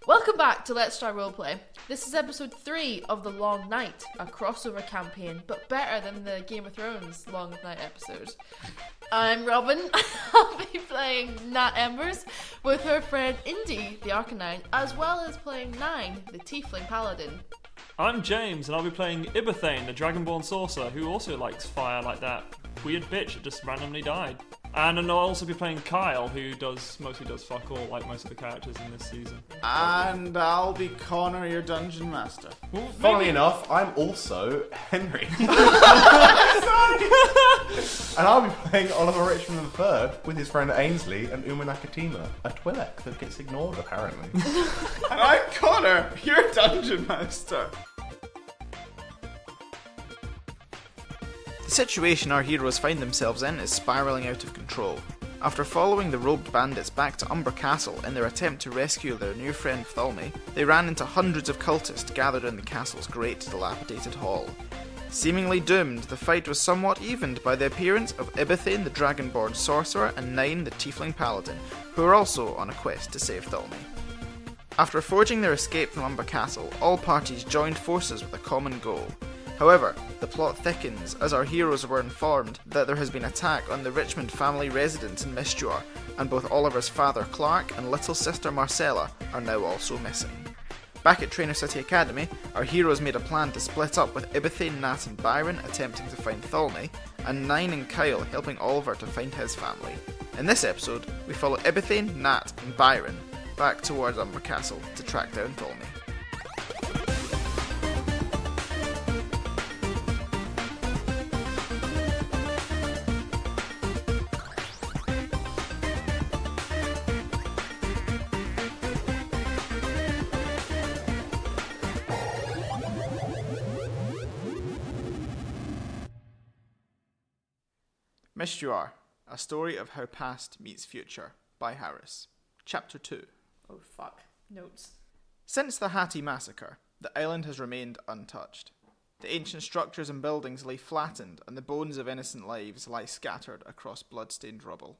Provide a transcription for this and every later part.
Welcome back to Let's Try Roleplay. This is episode 3 of The Long Night, a crossover campaign, but better than the Game of Thrones Long Night episode. I'm Robin. I'll be playing Nat Embers with her friend Indy, the Arcanine, as well as playing Nine, the Tiefling Paladin. I'm James, and I'll be playing Ibathane, the Dragonborn Sorcerer, who also likes fire like that weird bitch that just randomly died. And I'll also be playing Kyle, who mostly does fuck all, like most of the characters in this season. And I'll be Connor, your dungeon master. Well, Funnily enough, I'm also Henry. And I'll be playing Oliver Richmond III with his friend Ainsley and Uma Nakatima, a Twi'lek that gets ignored apparently. And I'm Connor, your dungeon master. The situation our heroes find themselves in is spiralling out of control. After following the robed bandits back to Umber Castle in their attempt to rescue their new friend Thalmy, they ran into hundreds of cultists gathered in the castle's great dilapidated hall. Seemingly doomed, the fight was somewhat evened by the appearance of Ibathane the Dragonborn Sorcerer and Nine the Tiefling Paladin, who are also on a quest to save Thalmy. After forging their escape from Umber Castle, all parties joined forces with a common goal. However, the plot thickens as our heroes were informed that there has been an attack on the Richmond family residence in Mistjuar, and both Oliver's father Clark and little sister Marcella are now also missing. Back at Trainer City Academy, our heroes made a plan to split up with Ibathane, Nat and Byron attempting to find Thalmy, and Nine and Kyle helping Oliver to find his family. In this episode, we follow Ibathane, Nat and Byron back towards Umber Castle to track down Thalmy. Mistjuar, A Story of How Past Meets Future, by Harris. Chapter 2. Oh fuck. Notes. Since the Hatti massacre, the island has remained untouched. The ancient structures and buildings lay flattened, and the bones of innocent lives lie scattered across blood-stained rubble.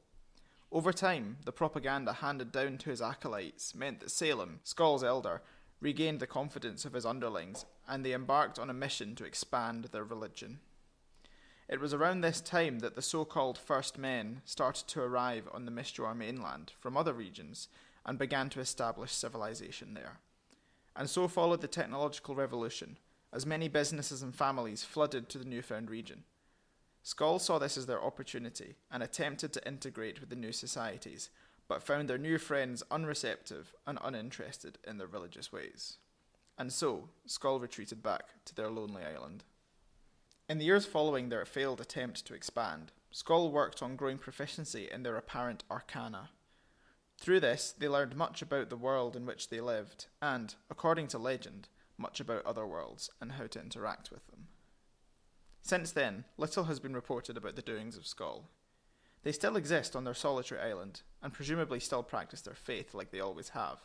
Over time, the propaganda handed down to his acolytes meant that Salem, Skoll's elder, regained the confidence of his underlings, and they embarked on a mission to expand their religion. It was around this time that the so-called First Men started to arrive on the Mistjuar mainland from other regions and began to establish civilization there. And so followed the technological revolution, as many businesses and families flooded to the newfound region. Skoll saw this as their opportunity and attempted to integrate with the new societies, but found their new friends unreceptive and uninterested in their religious ways. And so, Skoll retreated back to their lonely island. In the years following their failed attempt to expand, Skoll worked on growing proficiency in their apparent arcana. Through this, they learned much about the world in which they lived, and, according to legend, much about other worlds and how to interact with them. Since then, little has been reported about the doings of Skoll. They still exist on their solitary island, and presumably still practice their faith like they always have.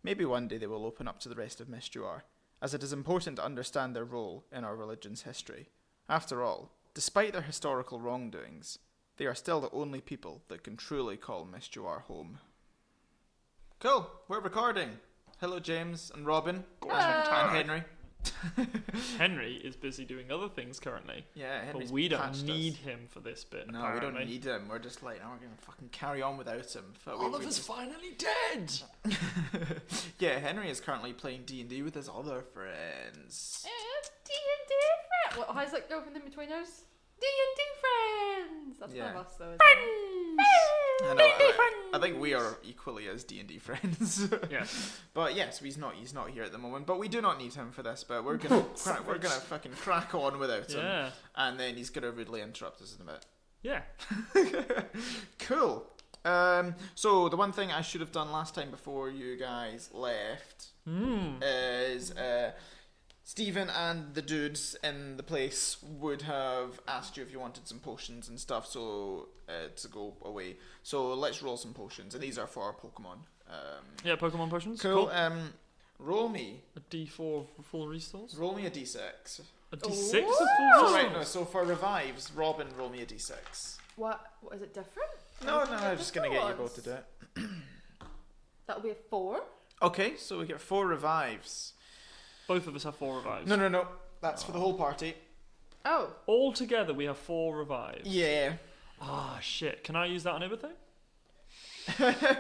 Maybe one day they will open up to the rest of Mistjuar, as it is important to understand their role in our religion's history. After all, despite their historical wrongdoings, they are still the only people that can truly call Mistjuar home. Cool, we're recording. Hello James and Robin and Henry. Henry is busy doing other things currently. Yeah, Henry's but we don't patched need us. him for this bit. No, apparently. we don't need him. We're just like, oh, we're going to fucking carry on without him. Oliver's finally dead! Yeah, Henry is currently playing D&D with his other friends. D&D friends. What, how's that going in between us? D&D friends. That's Yeah. one of us though. I know, I think we are equally as D&D friends. Yeah. But yes, he's not here at the moment. But we do not need him for this bit. We're gonna fucking crack on without him. Yeah. And then he's gonna rudely interrupt us in a bit. Yeah. Cool. So the one thing I should have done last time before you guys left is Stephen and the dudes in the place would have asked you if you wanted some potions and stuff, so to go away. So let's roll some potions, and these are for our Pokemon. Yeah, Pokemon potions. Cool. Roll me A D4 for full restores. a D6. A D6 of Ooh. full Oh, restores. right, no. So for revives, Robin, roll me a D6. What is it different? No, I'm just gonna get you both to do it. That'll be a 4. Okay, so we get 4 revives. Both of us have 4 revives. No. That's for the whole party. Oh. All together, we have 4 revives. Yeah. Ah, shit. Can I use that on everything?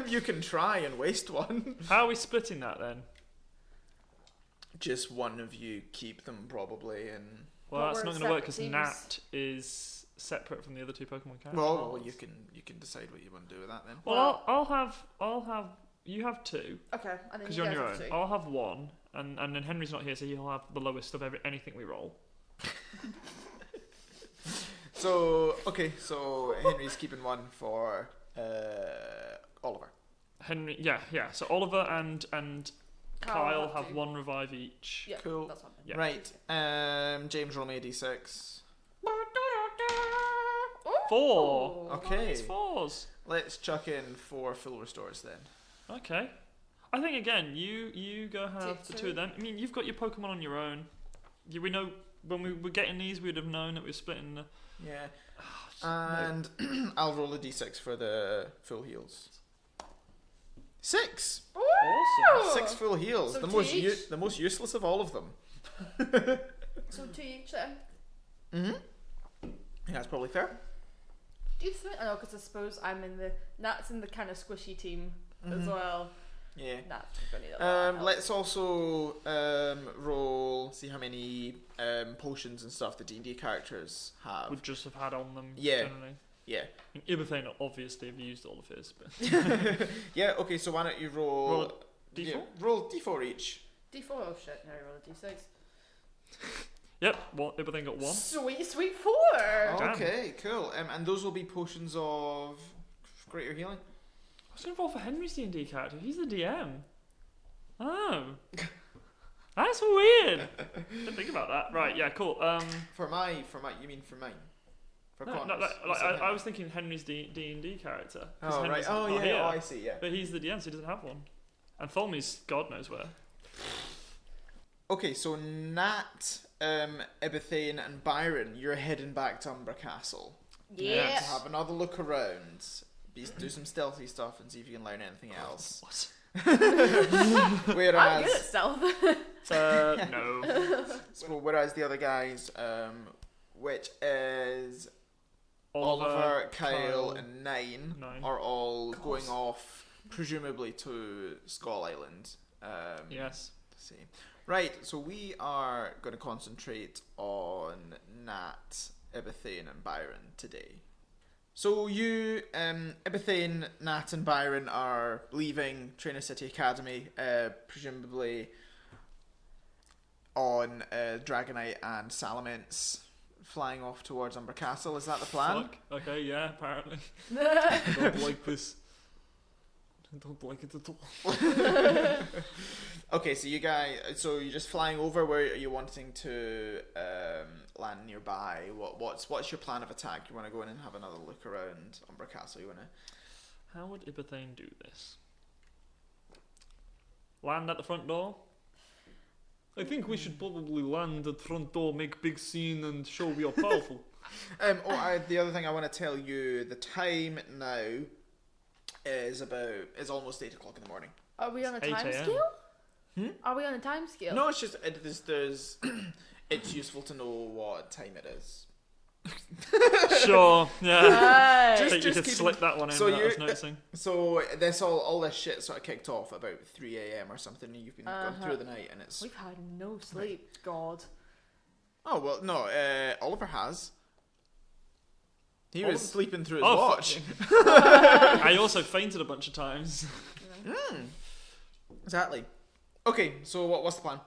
You can try and waste one. How are we splitting that then? Just one of you keep them probably, and Well, But that's we're not going to work because separate Nat teams. is separate from the other 2 Pokemon characters. well, you can decide what you want to do with that then. Well, I'll have. You have 2 Okay. And then because you you're on guys your have own. 2. I'll have 1, and then Henry's not here, so he'll have the lowest of anything we roll. So Henry's keeping 1 for Oliver. Henry, yeah. So Oliver and Kyle have to. 1 revive each. Yeah, Cool. that's fine. Yeah. Right. James, roll me a d6. 4. Okay. It's 4s. Let's chuck in 4 full restores then. Okay. I think again, you go have Take the 2 2. of them. I mean, you've got your Pokemon on your own. We know when we were getting these, we'd have known that we were splitting the. Yeah. And I'll roll a d6 for the full heals. 6. Awesome. 6 full heals. So the to most each? the most useless of all of them. So 2 each then. Mhm. Yeah, that's probably fair. Do you think? I know, because I suppose Nat's in the kind of squishy team as well. Yeah. Nat's gonna need a lot of help. Let's also roll. See how many potions and stuff the D&D characters have. Would just have had on them. Yeah. Generally. Yeah. Ibathane obviously have used all of his, but Yeah. Okay. So why don't you roll? Roll D4? Yeah, roll d4 each. D4. Oh shit! Now I roll a D6. Yep. Well, Ibathane got 1. Sweet 4. Damn. Okay. Cool. And those will be potions of greater healing. What's involved for Henry's D&D character? He's the DM. Oh. That's weird. Didn't think about that. Right, yeah, cool. For my, you mean for mine? For No, Connor's? like, You said I Henry. was thinking Henry's D&D character. 'cause Oh right. Henry's Oh not yeah. here. Oh, I see. Yeah. But he's the DM, so he doesn't have one. And Tholme's God knows where. Okay. So Nat, Ibathane, and Byron, you're heading back to Umbra Castle Yeah. to have another look around. Do some stealthy stuff and see if you can learn anything else. What? I'm good at Whereas, stealth. No. whereas the other guys, which is Oliver, Kyle, and Nine, Nine. are all Of going course. off, presumably to Skull Island. Yes. To see. Right, so we are going to concentrate on Nat, Ibathane, and Byron today. So you, Ibathane, Nat, and Byron are leaving Trainer City Academy, presumably on Dragonite and Salamence, flying off towards Umbra Castle. Is that the plan? Fuck. Okay, yeah, apparently. I don't like this. I don't like it at all. Okay, so you're just flying over. Where are you wanting to land nearby? What's your plan of attack? You want to go in and have another look around Umbra Castle? You want to? How would Ibathane do this? Land at the front door? I think we should probably land at the front door, make big scene, and show we are powerful. The other thing I want to tell you, the time now is almost 8 o'clock in the morning. Are we on a 8 time a.m. scale? Hmm? Are we on a time scale? No, it's just there's it's useful to know what time it is. Sure, yeah. Right. I think you just could keep- slip that one in so without you- us noticing. So all this shit sort of kicked off about 3 a.m. or something. And you've been going through the night, and it's We've had no sleep. God. oh well, no. Oliver has. He was Oliver- sleeping through his Oh, watch. I also fainted a bunch of times. Exactly. Okay, so what's the plan?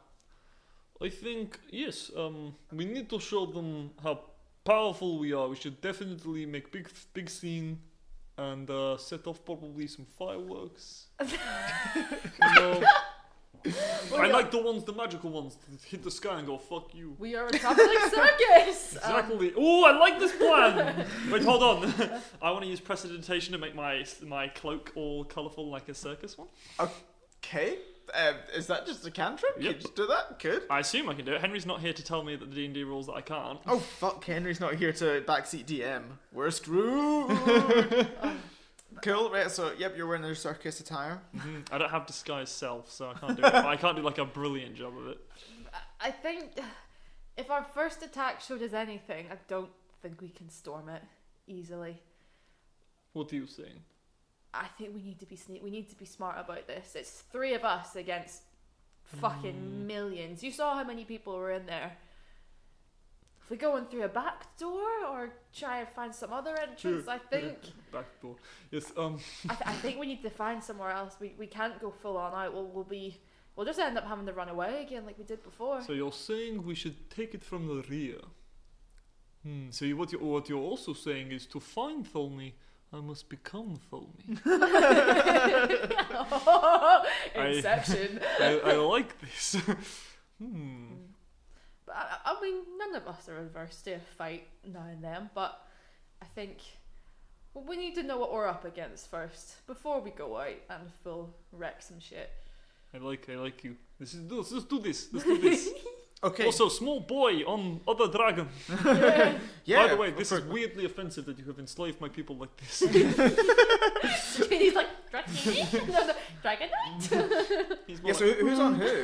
I think, yes, we need to show them how powerful we are. We should definitely make big scene and set off probably some fireworks. You know, I like the magical ones that hit the sky and go, fuck you. We are a traveling circus. Exactly. Oh, I like this plan. Wait, hold on. I want to use prestidigitation to make my cloak all colourful like a circus one. Okay. Is that just a cantrip? Can Yep. you just do that? Good. I assume I can do it. Henry's not here to tell me that the D&D rules that I can't. Oh fuck! Henry's not here to backseat DM. We're screwed. Cool, right, so, yep, you're wearing your circus attire. I don't have disguise self, so I can't do it. I can't do like a brilliant job of it. I think if our first attack showed us anything, I don't think we can storm it easily. What do you think? I think we need to be we need to be smart about this. It's 3 of us against fucking millions. You saw how many people were in there. If we go in through a back door or try and find some other entrance, I think Back door. Yes. I think we need to find somewhere else. We can't go full on out. We'll just end up having to run away again like we did before. So you're saying we should take it from the rear? So what you're also saying is to find Tholme, I must become Tholme. Inception. I like this. But I mean, none of us are averse to a fight now and then, but I think we need to know what we're up against first before we go out and full wreck some shit. I like you. Let's do this. Okay. Also, small boy on other dragon. Yeah. By the way, this is weirdly offensive that you have enslaved my people like this. He's like, Dragon Knight? He's more Yeah, so like, who's on who?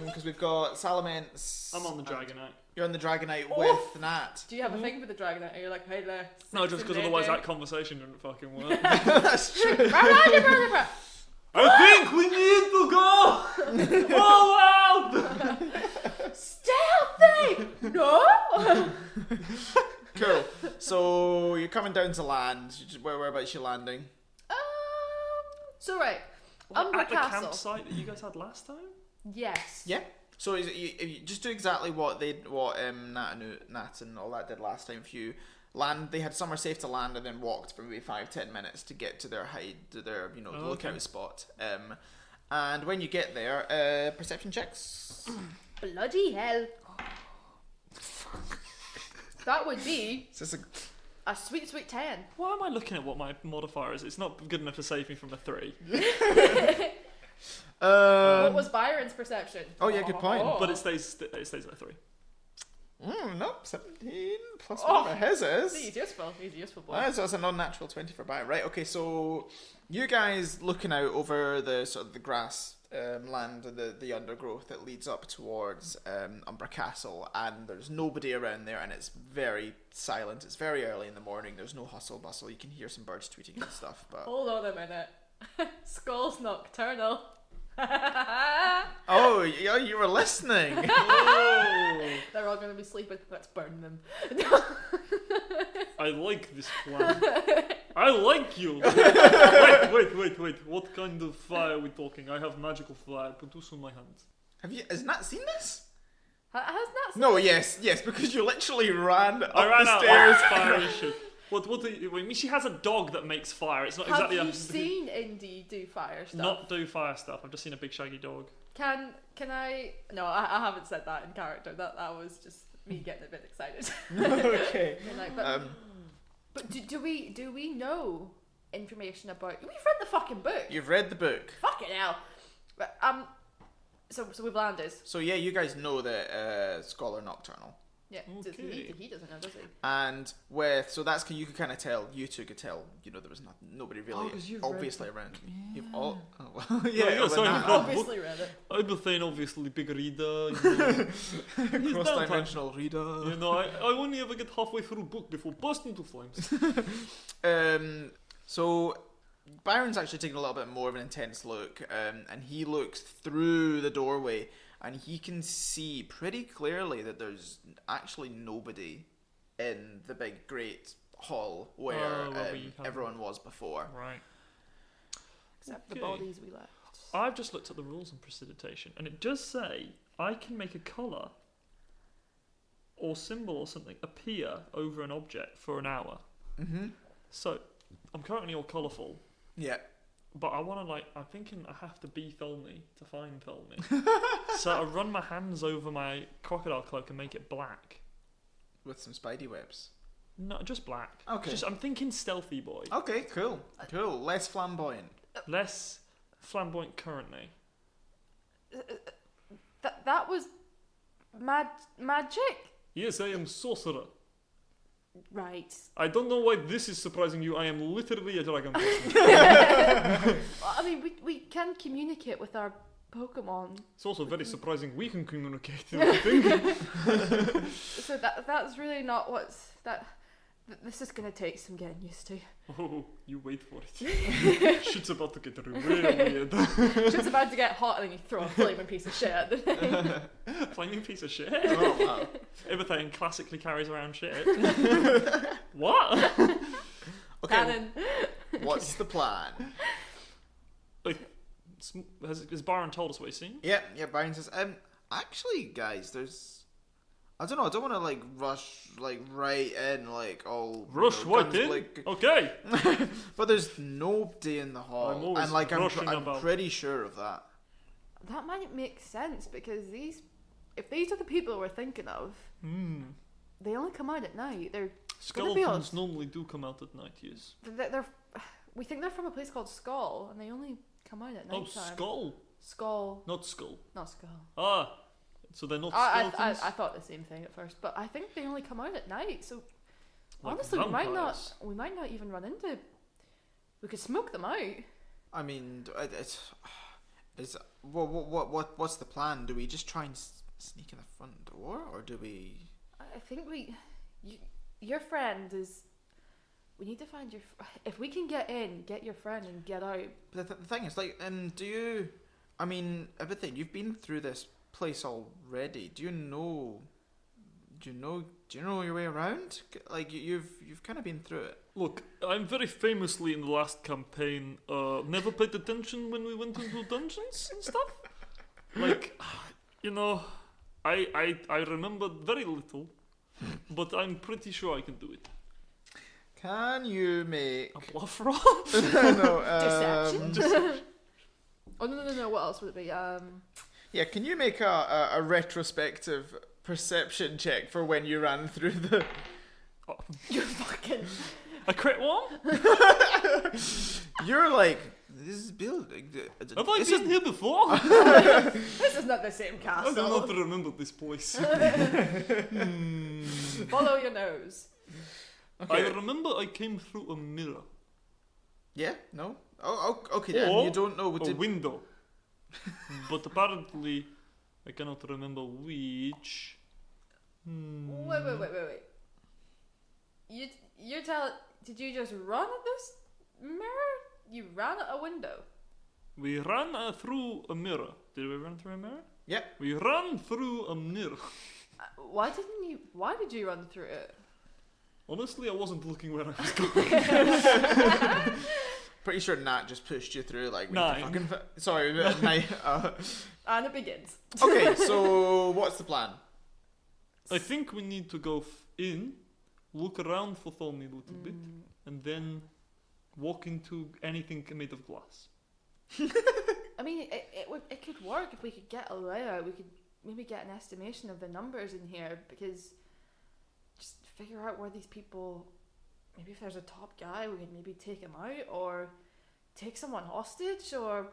Because we've got Salamence. I'm on the Dragonite. You're on the Dragonite with Nat. Do you have a thing for the Dragon Knight? Are you like, hey there? No, just because otherwise that conversation didn't fucking work. That's true. I think we need to go all out! Stealthy! No! Cool. So you're coming down to land. Whereabouts you landing? So right, At Umbra the Castle. campsite that you guys had last time? Yes. Yeah. So you just do exactly what Nat and all that did last time. If you land, they had somewhere safe to land, and then walked for maybe 5-10 minutes to get to their lookout spot. And when you get there, perception checks. Bloody hell. That would be Is this a sweet 10. Why am I looking at what my modifier is? It's not good enough to save me from a 3. What was Byron's perception? Oh yeah, good point. But it stays at a 3. Nope, 17 plus whatever his is. He's useful. He's a useful boy. Alright, so that's a non-natural 20 for Byron. Right, okay, so you guys looking out over the sort of the grass land and the undergrowth that leads up towards Umbra Castle, and there's nobody around there, and it's very silent. It's very early in the morning. There's no hustle bustle. You can hear some birds tweeting and stuff, but Hold on a minute. Skull's nocturnal. oh yeah, you were listening. Oh, They're all going to be sleeping. Let's burn them. I like this plan. I like you. Wait. What kind of fire are we talking? I have magical fire. Put this on my hands. Has Nat seen this? Has that? No, yes, because you literally ran up I ran the out stairs. fire and shit. What do you I mean? She has a dog that makes fire. It's not Have exactly you a seen Indy do fire stuff? not do fire stuff. I've just seen a big shaggy dog. Can I? No, I haven't said that in character. That was just me getting a bit excited. Okay. You're like, but do we know information about? We've read the fucking book. You've read the book. Fucking hell. But, so we've landed. So yeah, you guys know that Scholar Nocturnal. Yeah. Okay. He doesn't know, does he? And that's you could kind of tell. You two could tell. There was nobody really 'cause you've read obviously around. You've all. Oh, well, yeah, well, sorry, Nat- no. Obviously read it. Abelthane, obviously, big reader. cross-dimensional reader. I only ever get halfway through a book before bursting into flames. So Byron's actually taking a little bit more of an intense look, and he looks through the doorway, and he can see pretty clearly that there's actually nobody in the big great hall where everyone was before. Right. Except the Okay. bodies we left. I've just looked at the rules on precipitation, and it does say I can make a colour or symbol or something appear over an object for an hour. Mm-hmm. So I'm currently all colourful, Yeah. but I want to I'm thinking I have to be Tholme to find Tholme. So I run my hands over my crocodile cloak and make it black. With some spidey webs. No, just black. Okay. I'm thinking stealthy boy. Okay, cool. Less flamboyant. Less flamboyant currently. That was magic. Yes, I am sorcerer. Right. I don't know why this is surprising you. I am literally a dragon person. Well, I mean, we can communicate with our Pokemon. It's also very surprising we can communicate. I think. So that's really not what's that. This is gonna take some getting used to. Oh, you wait for it. Shit's about to get real weird. Shit's about to get hot, and then you throw a flaming piece of shit at the thing. Flaming piece of shit. Oh, wow. Everything classically carries around shit. What? Okay, Cannon. what's the plan? Has Byron told us what he's seen? Yeah, Byron says, actually, guys, I don't know, I don't want to, rush, right in, all... Rush guns right in? blinking. Okay. But there's nobody in the I'm hall, always and, rushing I'm about. pretty sure of that. That might make sense because if these are the people we're thinking of, they only come out at night. They're gonna be Skeletons us. normally do come out at night, yes. We think they're from a place called Skull, and they only come out at night Oh, time. skull, Skull, not skull. not Skull. Ah, so they're not I skeletons? I thought the same thing at first, but I think they only come out at night. So Like honestly, vampires. we might not even run into. We could smoke them out. I mean, what's the plan? Do we just try and sneak in the front door, or do we... I think your friend is. We need to find your. If we can get in, get your friend and get out. But the thing is, do you... I mean, everything, you've been through this place already. Do you know your way around? You've kind of been through it. Look, I'm very famously in the last campaign never paid attention when we went into dungeons and stuff. I remember very little, but I'm pretty sure I can do it. Can you make... A bluff roll? no, Deception. Oh no! What else would it be? yeah, can you make a retrospective perception check for when you ran through the... You're fucking. A crit one? You're like, this building... Have I been here before? This is not the same I do castle. not remember this place. Follow your nose. Okay. I remember I came through a mirror. Yeah? No? Oh, okay then. Or You don't know... a window. But apparently, I cannot remember which. Wait. You're telling? Did you just run at this mirror? You ran at a window. We ran through a mirror. Did we run through a mirror? Yeah. We ran through a mirror. Why did you run through it? Honestly, I wasn't looking where I was going. Pretty sure Nat just pushed you through, we need to 9. fucking... Sorry, 9. And it begins. Okay, so what's the plan? I think we need to go in, look around for Thorny a little bit, and then walk into anything made of glass. I mean, it could work if we could get a layout. We could maybe get an estimation of the numbers in here, because just figure out where these people. Maybe if there's a top guy, we could maybe take him out, or take someone hostage, or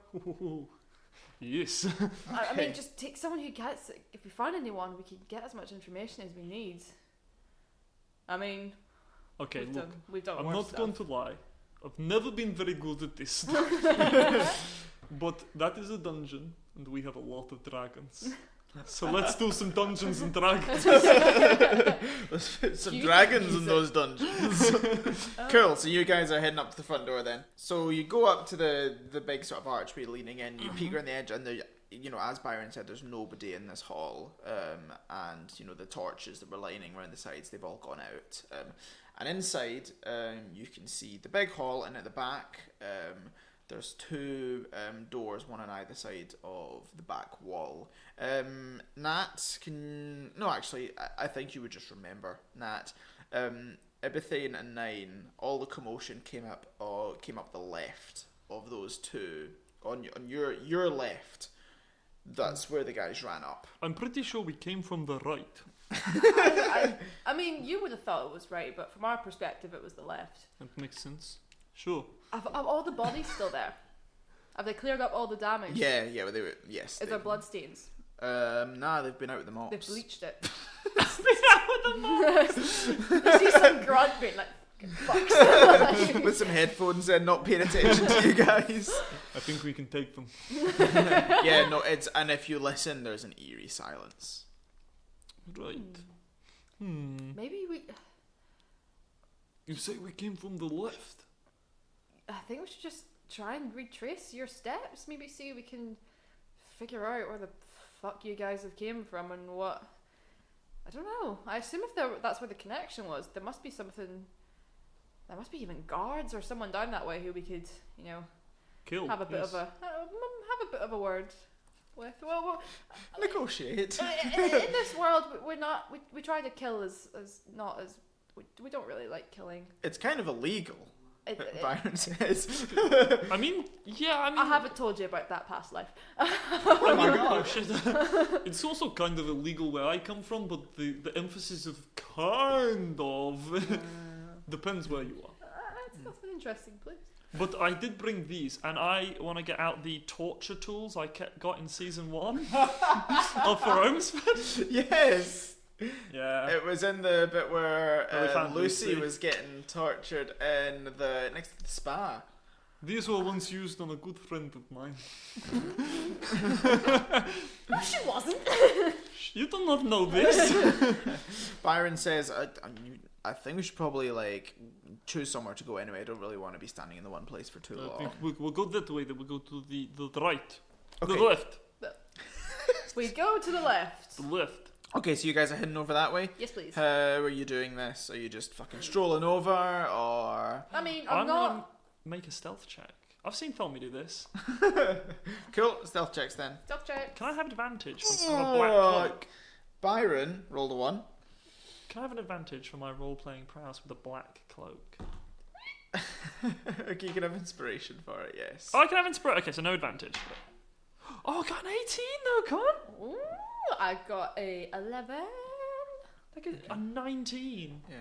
Yes. I mean, just take someone who gets. If we find anyone, we can get as much information as we need. I mean, Okay, look. we've done I'm worse not stuff. going to lie. I've never been very good at this. But that is a dungeon, and we have a lot of dragons. So let's do some Dungeons and Dragons. Let's put some You dragons can in use those dungeons. Cool, so you guys are heading up to the front door then. So you go up to the big sort of archway leaning in, you peek around the edge, and there, as Byron said, there's nobody in this hall. And, the torches that were lining around the sides, they've all gone out. And inside, you can see the big hall, and at the back, there's 2 doors, one on either side of the back wall. Nat, I think you would just remember, Nat. Ibethane and 9, all the commotion came up the left of those 2. On your left, that's where the guys ran up. I'm pretty sure we came from the right. I mean, you would have thought it was right, but from our perspective, it was the left. That makes sense. Sure. Are all the bodies still there? Have they cleared up all the damage? Yeah, well, they were, yes. Is there blood stains? Nah, they've been out with the mops. They've bleached it. Yeah, You see some grunt being like, fuck. With some headphones in, not paying attention to you guys. I think we can take them. Yeah, no, and if you listen, there's an eerie silence. Right. Maybe we. You say we came from the left? I think we should just try and retrace your steps. Maybe see if we can figure out where the fuck you guys have came from and what. I don't know. I assume if that's where the connection was, there must be something. There must be even guards or someone down that way who we could, Kill. have a bit yes. of a word with. Well, Negotiate. in this world, we're not. We try to kill as not as. We don't really like killing. It's kind of illegal, Byron says. I mean, I haven't told you about that past life. Oh my gosh. It's also kind of illegal where I come from, but the emphasis of kind of depends where you are. That's an interesting place. But I did bring these, and I want to get out the torture tools I got in season 1 of Feromsford. Yes. Yeah. It was in the bit where we found Lucy Lucy. was getting tortured in the next to the spa. These were once used on a good friend of mine. She wasn't. You do not know this. Byron says, I think we should probably choose somewhere to go anyway. I don't really want to be standing in the one place for too I long. think we'll go that way, then we'll go to the right. Okay. The left. We go to the left. The left. Okay, so you guys are heading over that way? Yes, please. How are you doing this? Are you just fucking strolling over, or... I mean, I'm I'm gonna not. make a stealth check. I've seen Thelmy do this. Cool, stealth checks then. Stop check. Can I have advantage from a black cloak? Byron rolled a 1. Can I have an advantage for my role-playing prowess with a black cloak? Okay, you can have inspiration for it, yes. Oh, I can have inspiration. Okay, so no advantage. Oh, I got an 18 though, con. Ooh, I got a 11. Like a 19. Yeah.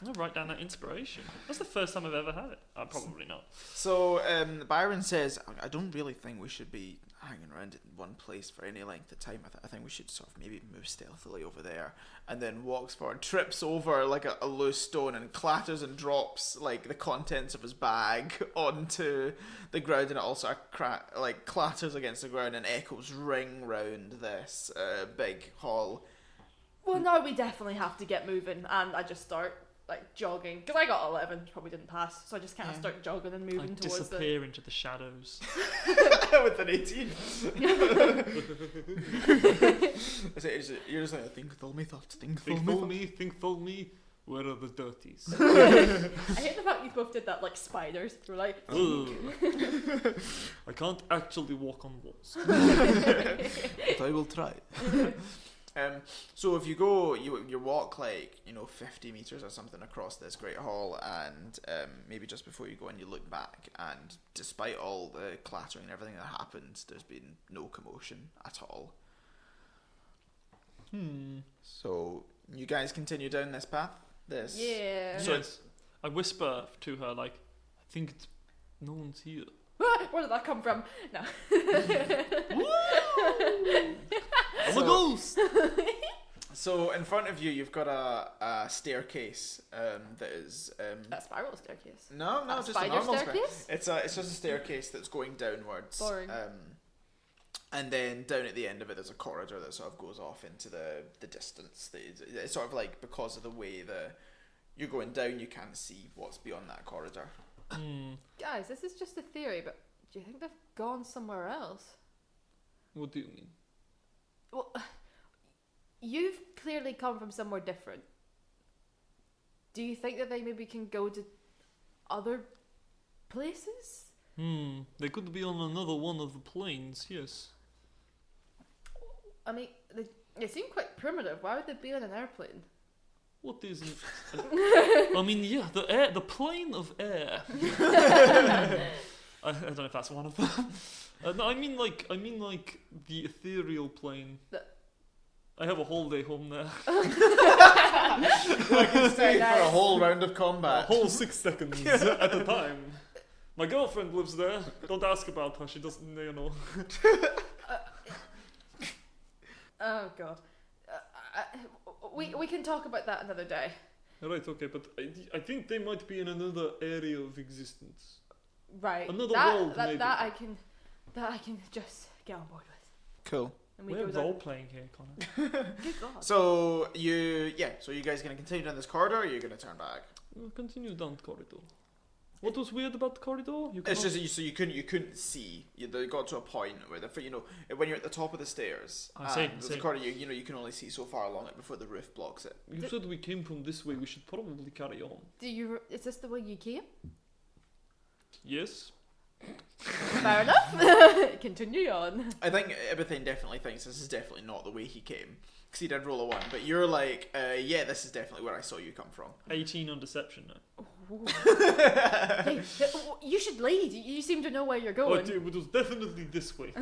I'll write down that inspiration. That's the first time I've ever had it. Probably not. So, Byron says, I don't really think we should be hanging around in one place for any length of time. I think we should sort of maybe move stealthily over there. And then walks forward, trips over like a loose stone and clatters and drops like the contents of his bag onto the ground, and it also clatters against the ground and echoes ring round this big hall. Well, no, we definitely have to get moving, and I just start jogging because I got 11, probably didn't pass, so I just kind of start jogging and I moving towards disappear into the shadows. With an 18. You're just like, think Thelmy, Think Thelmy, where are the dirties? I hate the fact you both did that like spiders. We're like, Ugh. I can't actually walk on walls. But I will try. So if you go, you walk 50 meters or something across this great hall, and maybe just before you go in, you look back, and despite all the clattering and everything that happened, there's been no commotion at all. So you guys continue down this path. yeah. So I whisper to her I think no one's here. Where did that come from? No. I'm a ghost. So in front of you, you've got a staircase that is A spiral staircase. no, A just a spider normal staircase? It's just a staircase that's going downwards. Boring. And then down at the end of it, there's a corridor that sort of goes off into the distance. It's sort of because of the way you're going down, you can't see what's beyond that corridor. Guys, this is just a theory, but do you think they've gone somewhere else? What do you mean? Well, you've clearly come from somewhere different. Do you think that they maybe can go to other places? They could be on another one of the planes, yes. I mean, they seem quite primitive. Why would they be on an airplane? What is it? I mean, yeah, the plane of air. I don't know if that's one of them. No, I mean the ethereal plane. I have a holiday home there. I can stay Very for a nice. whole round of A combat. whole 6 seconds at a time. My girlfriend lives there. Don't ask about her. She doesn't, Oh god. We can talk about that another day. Right, okay, but I think they might be in another area of existence. Right. Another that, world, that, maybe. that I can just get on board with. Cool. And We're go down- role playing here, Connor. Good god. So you guys gonna continue down this corridor, or are you gonna turn back? We'll continue down the corridor. What was weird about the corridor? You It's cannot- just you couldn't see. They got to a point where when you're at the top of the stairs, I see, there's a see. corridor. You can only see so far along it before the roof blocks it. You said we came from this way. We should probably carry on. Is this the way you came? Yes. Fair enough. Continue on. I think everything definitely thinks this is definitely not the way he came, because he did roll a 1. But you're like, yeah, this is definitely where I saw you come from. 18 on deception now. Hey, you should lead. You seem to know where you're going. It was definitely this way.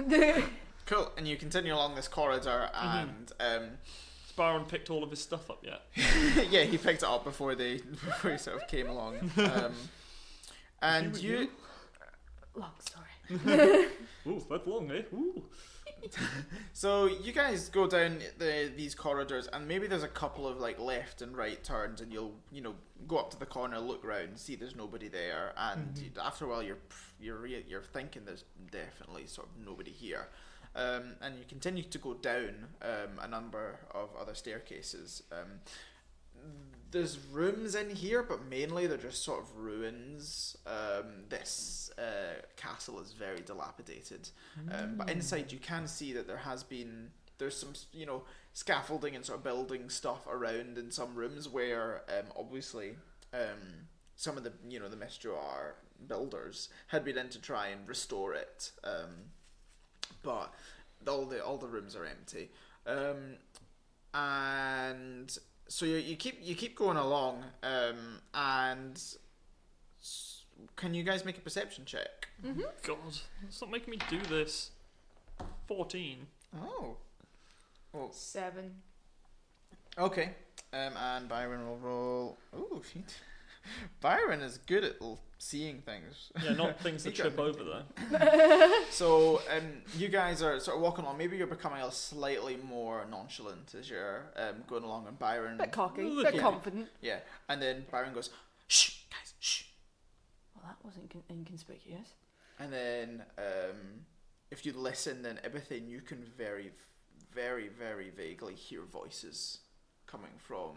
Cool. And you continue along this corridor, and Byron picked all of his stuff up yet? yeah, he picked it up before he sort of came along. And Here we go. Long story. Ooh, that's long, eh? Ooh. So you guys go down these corridors, and maybe there's a couple of like left and right turns, and you'll go up to the corner, look round, see there's nobody there, and after a while you're thinking there's definitely sort of nobody here, and you continue to go down a number of other staircases. There's rooms in here, but mainly they're just sort of ruins. This castle is very dilapidated, but inside you can see that there's some scaffolding and sort of building stuff around in some rooms where obviously some of the the Mistral builders had been in to try and restore it, but all the rooms are empty, and so you keep going along, and can you guys make a perception check? God, stop making me do this. 14. Oh. Well, 7. okay. And Byron will roll. Ooh, Byron is good at seeing things. Yeah, not things that He got trip over though. So you guys are sort of walking along. Maybe you're becoming a slightly more nonchalant as you're going along, and Byron. Bit cocky, Look bit at confident. Yeah, and then Byron goes, "Shh, guys, shh." Well, that wasn't inconspicuous. And then if you listen, then everything you can very, very, very vaguely hear voices coming from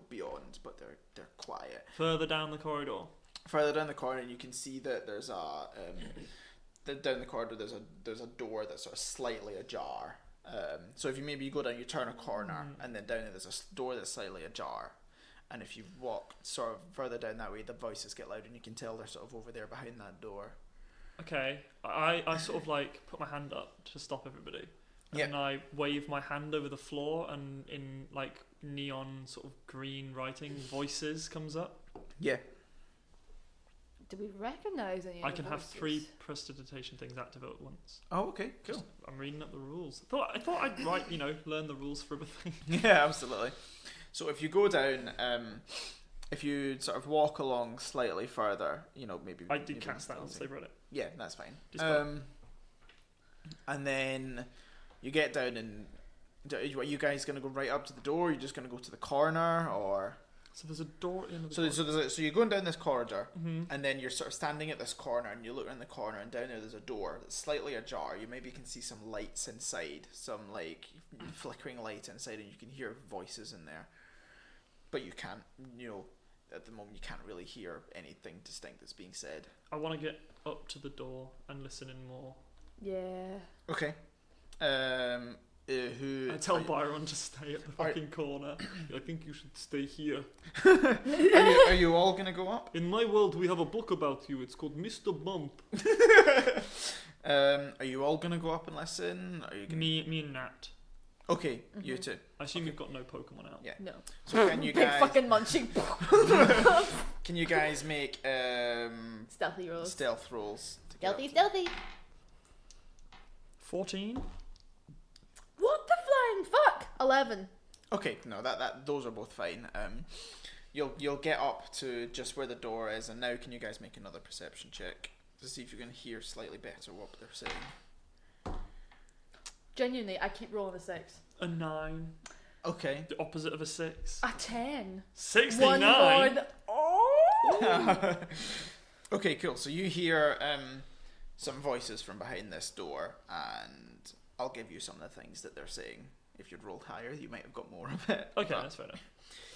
beyond, but they're quiet. Further down the corridor. Further down the corridor, you can see that there's down the corridor there's a door that's sort of slightly ajar. So if you go down, you turn a corner, and then down there's a door that's slightly ajar. And if you walk sort of further down that way, the voices get louder, and you can tell they're sort of over there behind that door. Okay, I sort of like put my hand up to stop everybody. And Yeah. then I wave my hand over the floor, and in like neon sort of green writing, voices comes up. Yeah. Do we recognise any? I of the can have voices? 3 prestidigitation things active at once. Oh, okay, cool. I'm reading up the rules. I thought I'd write, learn the rules for everything. Yeah, absolutely. So if you go down, if you sort of walk along slightly further, maybe I did maybe cast that once see. they read it. Yeah, that's fine. Dispel. And then you get down, and are you guys gonna go right up to the door? Or are you just gonna go to the corner, or So there's a door in the so you're going down this corridor, hmm and then you're sort of standing at this corner, and you look around the corner, and down there's a door that's slightly ajar. You maybe can see some lights inside, some like flickering light inside, and you can hear voices in there, but you can't, at the moment you can't really hear anything distinct that's being said. I want to get up to the door and listen in more. Yeah. Okay. Who? I tell Byron to stay at the Are- fucking corner. I think you should stay here. Are you all gonna go up? In my world, we have a book about you. It's called Mr. Bump. Are you all gonna go up and listen? Are you gonna... Me and Nat. Okay, you two. I assume you've got no Pokemon out. Yeah. No. So can you Big guys? fucking munching. Can you guys make Stealthy rolls. stealth rolls? to get Stealthy, up? stealthy. 14? What the flying fuck? 11. Okay, no, that those are both fine. You'll get up to just where the door is, and now can you guys make another perception check to see if you can hear slightly better what they're saying? Genuinely, I keep rolling a 6. A 9. Okay. The opposite of a 6. A 10. 69. One more. Oh! Okay, cool. So you hear some voices from behind this door, and I'll give you some of the things that they're saying. If you'd rolled higher, you might have got more of it. Okay, But that's fair enough.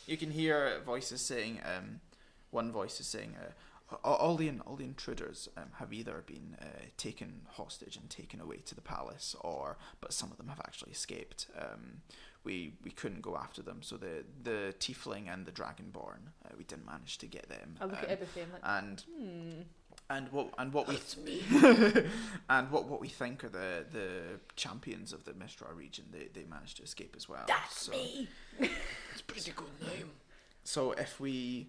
you can hear voices saying, one voice is saying, all the intruders have either been taken hostage and taken away to the palace, but some of them have actually escaped. We couldn't go after them, so the tiefling and the dragonborn, we didn't manage to get them. I look at everything like, And what we and what we think are the champions of the Mistral region, they managed to escape as well. that's me! It's a pretty good name. So if we,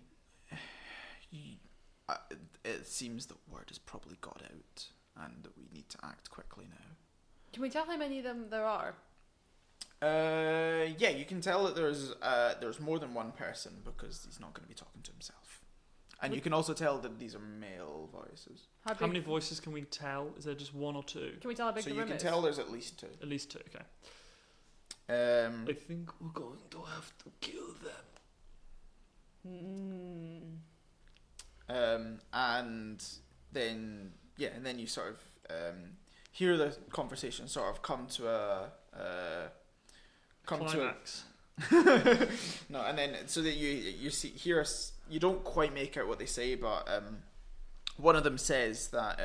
it seems that word has probably got out, and that we need to act quickly now. Can we tell how many of them there are? Yeah, you can tell that there's more than one person because he's not going to be talking to himself, and you can also tell that these are male voices. How, How big, many voices can we tell? Is there just 1 or 2? Can we tell how big So the you room can is? tell there's at least 2. At least 2, okay. Um, I think we're going to have to kill them. and then you sort of hear the conversation sort of come to a Climax. no, and then so that you hear us, you don't quite make out what they say, but one of them says that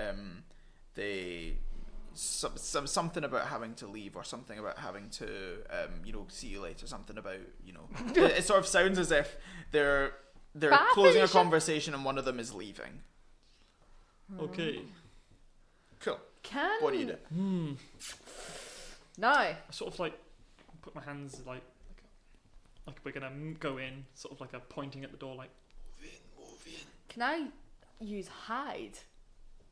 something about having to leave, or something about having to see you later, something about it sort of sounds as if they're closing a conversation and one of them is leaving. Okay. Cool. Can What do you do? No. I sort of put my hands like we're gonna go in, sort of like a pointing at the door, like move in. Can I use hide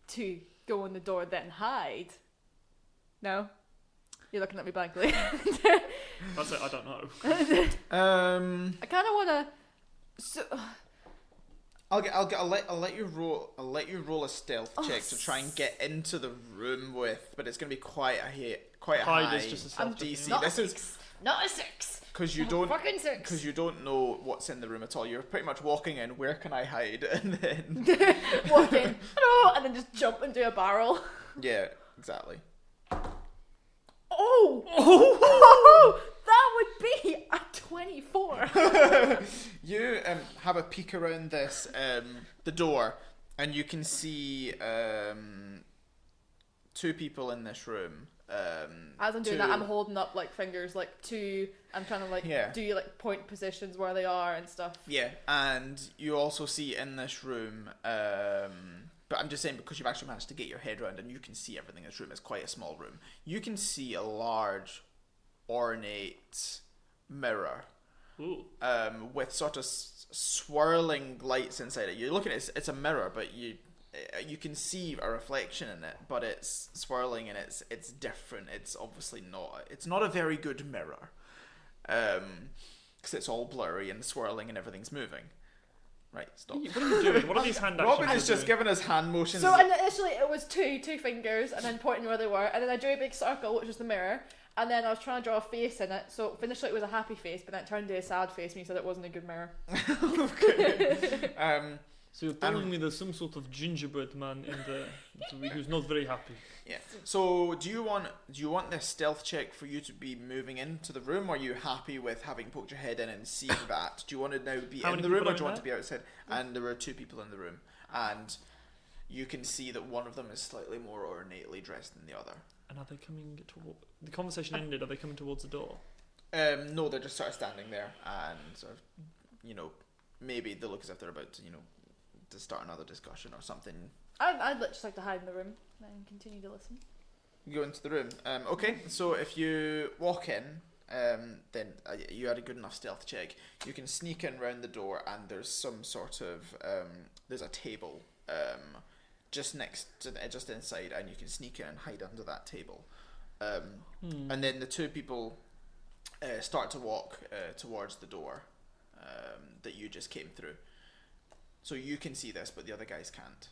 to go in the door, then hide? No. You're looking at me blankly. That's it. I don't know. I kind of want to. So, I'll let you roll a stealth check to try and get into the room but it's gonna be quite a Hide high is just a stealth check, DC. not a This is 6. Not a 6. because you don't Fucking 6. because you don't know what's in the room at all. You're pretty much walking in. Where can I hide? And then Walk in, hello, and then just jump into a barrel. yeah, exactly. Oh! That would be a 24. You have a peek around this the door, and you can see 2 people in this room. As I'm doing that, I'm holding up fingers to. I'm trying to do point positions where they are and stuff. Yeah, and you also see in this room, but I'm just saying because you've actually managed to get your head around and you can see everything in this room. It's quite a small room. You can see a large, ornate mirror. Ooh. With sort of swirling lights inside it. You look at it; it's a mirror, but you can see a reflection in it, but it's swirling and it's different. It's obviously not. It's not a very good mirror, because it's all blurry and swirling and everything's moving. Right, stop. What are you doing? What are these hand actions? Robin is just giving us hand motions. So initially it was two fingers, and then pointing where they were, and then I drew a big circle, which was the mirror, and then I was trying to draw a face in it. So initially it was a happy face, but then it turned into a sad face, and you said it wasn't a good mirror. Okay. So you're telling me there's some sort of gingerbread man in there who's not very happy. Yeah. So do you want this stealth check for you to be moving into the room, or are you happy with having poked your head in and seeing that? Do you want to now be How in many the room, people or are do you want in to be outside? And there were 2 people in the room, and you can see that one of them is slightly more ornately dressed than the other. And are they coming toward... The conversation ended, are they coming towards the door? No, they're just sort of standing there, and sort of, maybe they look as if they're about to, to start another discussion or something. I'd just like to hide in the room and continue to listen. Go into the room. Okay, so if you walk in, then you had a good enough stealth check. You can sneak in round the door, and there's some sort of there's a table just next to just inside, and you can sneak in and hide under that table. And then the 2 people start to walk towards the door that you just came through. So you can see this, but the other guys can't.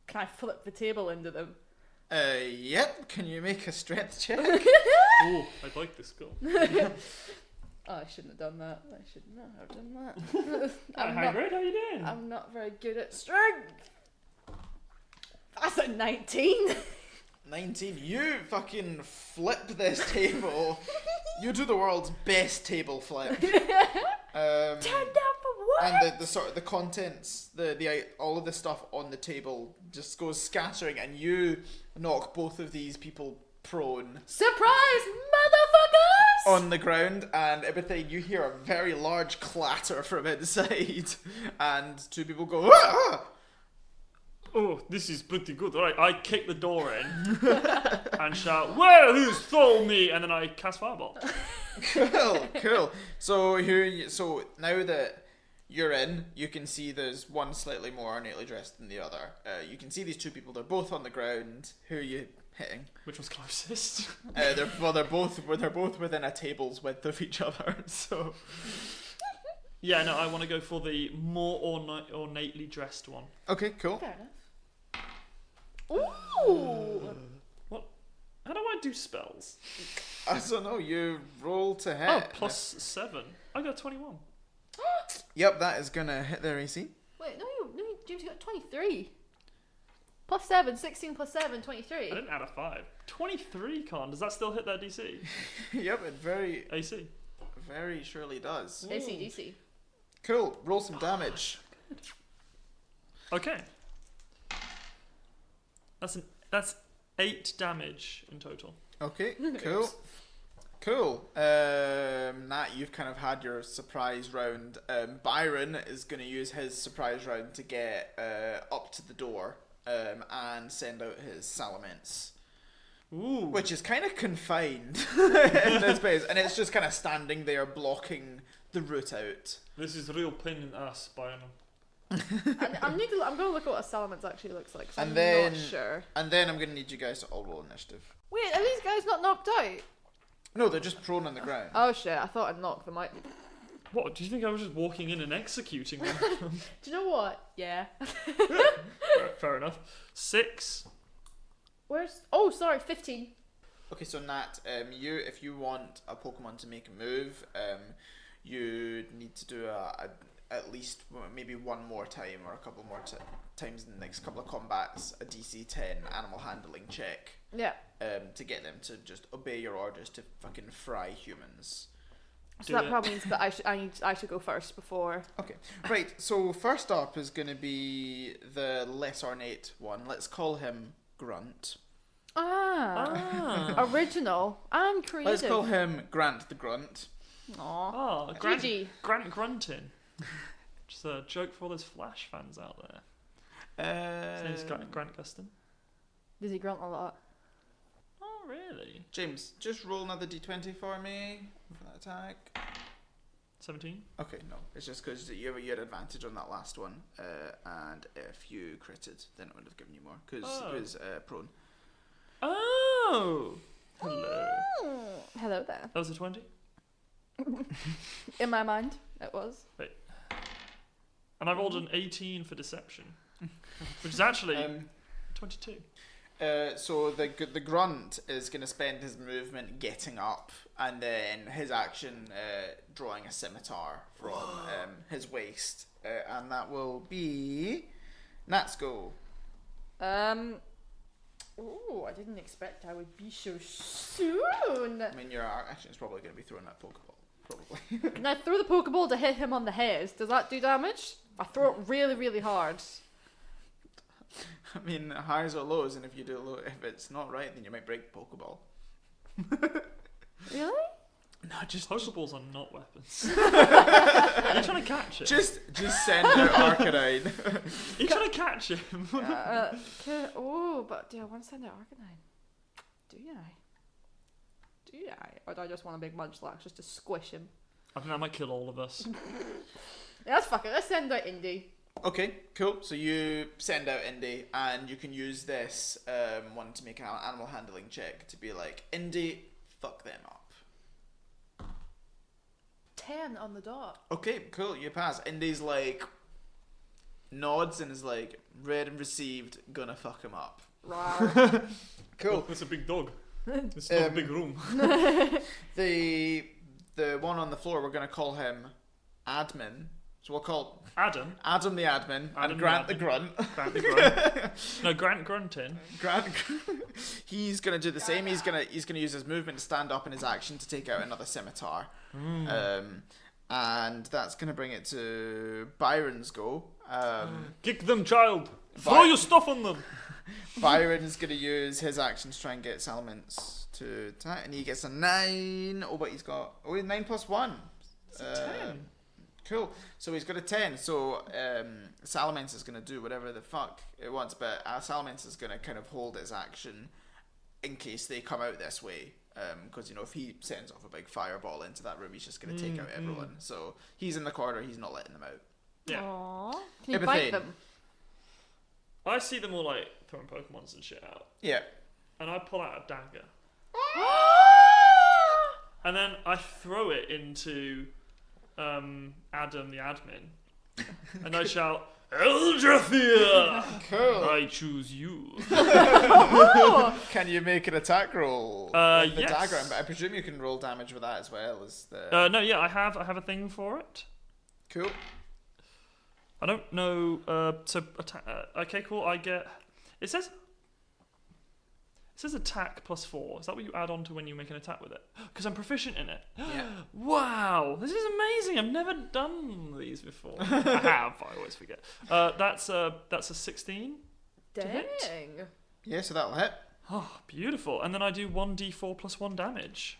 Can I flip the table into them? Yep. Can you make a strength check? Oh, I'd like this goal. Oh, I shouldn't have done that. I should not have done that. Hi, Hagrid, how you doing? I'm not very good at strength. That's a 19. 19. You fucking flip this table. You do the world's best table flip. Turn down for what? And the sort of the contents, the all of the stuff on the table just goes scattering, and you knock both of these people prone Surprise, motherfuckers! on the ground, and everything. You hear a very large clatter from inside, and two people go. Ah! Oh, this is pretty good. Alright, I kick the door in and shout, "Well, who's stole me?" And then I cast Fireball. Cool. So now that you're in, you can see there's one slightly more ornately dressed than the other. You can see these two people. They're both on the ground. Who are you hitting? Which was closest? They're both within a table's width of each other. So Yeah, no, I want to go for the more ornately dressed one. okay, cool. Fair enough. Ooh! What? How do I do spells? I don't know. You roll to hit. Oh, +7. I got 21. Yep, that is gonna hit their AC. Wait, no, James, you got 23. Plus 7, 16 plus 7, 23. I didn't add a 5. 23, Con. Does that still hit their DC? Yep, it very AC. surely does. ACDC. Cool. Roll some damage. Okay. That's 8 damage in total. Okay, cool. Nat, you've kind of had your surprise round. Byron is going to use his surprise round to get up to the door and send out his Salamence, Ooh. which is kind of confined in this place, and it's just kind of standing there blocking the route out. This is a real pain in the ass, Byron. I'm going to look at what a salamence actually looks like, 'cause And I'm then- not sure. And then I'm going to need you guys to all roll initiative. Wait, are these guys not knocked out? No, they're just prone on the ground. Oh shit, I thought I'd knocked them out. What? Do you think I was just walking in and executing them? Do you know what? Yeah. Fair enough. 6. Where's... Oh, sorry, 15. Okay, so Nat, if you want a Pokemon to make a move, you need to do at least maybe one more time or a couple more times in the next couple of combats, a DC 10 animal handling check, Yeah. to get them to just obey your orders to fucking fry humans. So Do that it. probably means that I should go first before... Okay, right, so first up is going to be the less ornate one. Let's call him Grunt. Ah. Original and creative. Let's call him Grant the Grunt. Aw. Oh, Grant GG. Grunting. Just a joke for all those Flash fans out there. His name's Grant Gustin. Does he grunt a lot? Oh, really? James, just roll another d20 for me for that attack. 17? Okay, no, it's just because you had advantage on that last one, and if you critted, then it would have given you more because it was prone. Oh! Hello. Hello there. That was a 20? In my mind, it was. And I rolled an 18 for deception, which is actually 22. So the grunt is going to spend his movement getting up, and then his action drawing a scimitar from his waist, and that will be Nat's go. Oh, I didn't expect I would be so soon. I mean, your action is probably going to be throwing that Pokeball, probably. Can I throw the Pokeball to hit him on the head? Does that do damage? I throw it really, really hard. I mean, highs or lows, and if you do low, if it's not right, then you might break the Pokeball. Really? No, just Pokeballs are not weapons. Are you trying to catch it? just send out Arcanine. Are you trying to catch him? But do I want to send out Arcanine? Do I? Or do I just want a big Munchlax just to squish him? I think that might kill all of us. Yeah, let's fuck it. Let's send out Indy. Okay, cool. So you send out Indy, and you can use this one to make an animal handling check to be like, Indy, fuck them up. 10 on the dot. Okay, cool. You pass. Indy's like nods and is like, read and received, gonna fuck him up. Rawr. Cool. It's a big dog. It's not a big room. The one on the floor, we're going to call him Admin. So we'll call Adam. Adam the admin Adam and Grant the the grunt. Grant the Grunt. No, Grant Gruntin. Grant, he's going to do the same. He's going to use his movement to stand up and his action to take out another scimitar. And that's going to bring it to Byron's go. Kick them, child. Throw your stuff on them. Byron's going to use his action to try and get Salamence to attack, and he gets a 9. Oh, but he's got 9 plus 1. It's a 10. Cool. So he's got a 10. So Salamence is going to do whatever the fuck it wants, but Salamence is going to kind of hold his action in case they come out this way. Because, you know, if he sends off a big fireball into that room, he's just going to take out everyone. So he's in the corner, he's not letting them out. Yeah. Aww. Can you Ibathane. bite them? I see them all like throwing Pokemons and shit out. Yeah. And I pull out a dagger. And then I throw it into Adam the admin. And I shout, Eldrathir! Cool. I choose you. Can you make an attack roll? Yes. With the dagger? But I presume you can roll damage with that as well as the. No, yeah, I have a thing for it. Cool. I don't know. Okay, cool. I get. It says attack plus 4. Is that what you add on to when you make an attack with it? Because I'm proficient in it. Yeah. Wow, this is amazing. I've never done these before. I have. I always forget. That's a 16. Dang. Yeah, so that'll hit. Oh, beautiful. And then I do 1d4 plus 1 damage.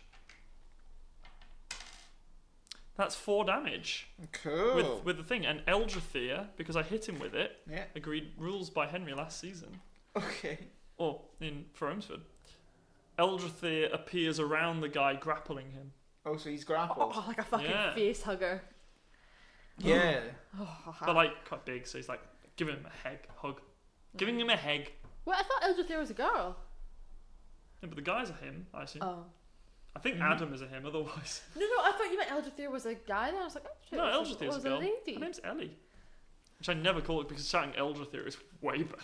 That's 4 damage. Cool. With the thing. And Eldrathir, because I hit him with it, Yeah. agreed rules by Henry last season. Okay. Or for Omsford. Eldrathir appears around the guy grappling him. Oh, so he's grappled. Oh, like a fucking Yeah. face hugger. Yeah. But like quite big, so he's like giving him a hug. Giving him a hug. Well, I thought Eldrathir was a girl. Yeah, but the guy's a him, I assume. Oh. I think Adam is a him, otherwise. No, I thought you meant Eldrathir was a guy. Then I was like, oh shit. No, it was Eldrathir's a was girl. lady. Her name's Ellie. Which I never call it because shouting Eldrathir is way better.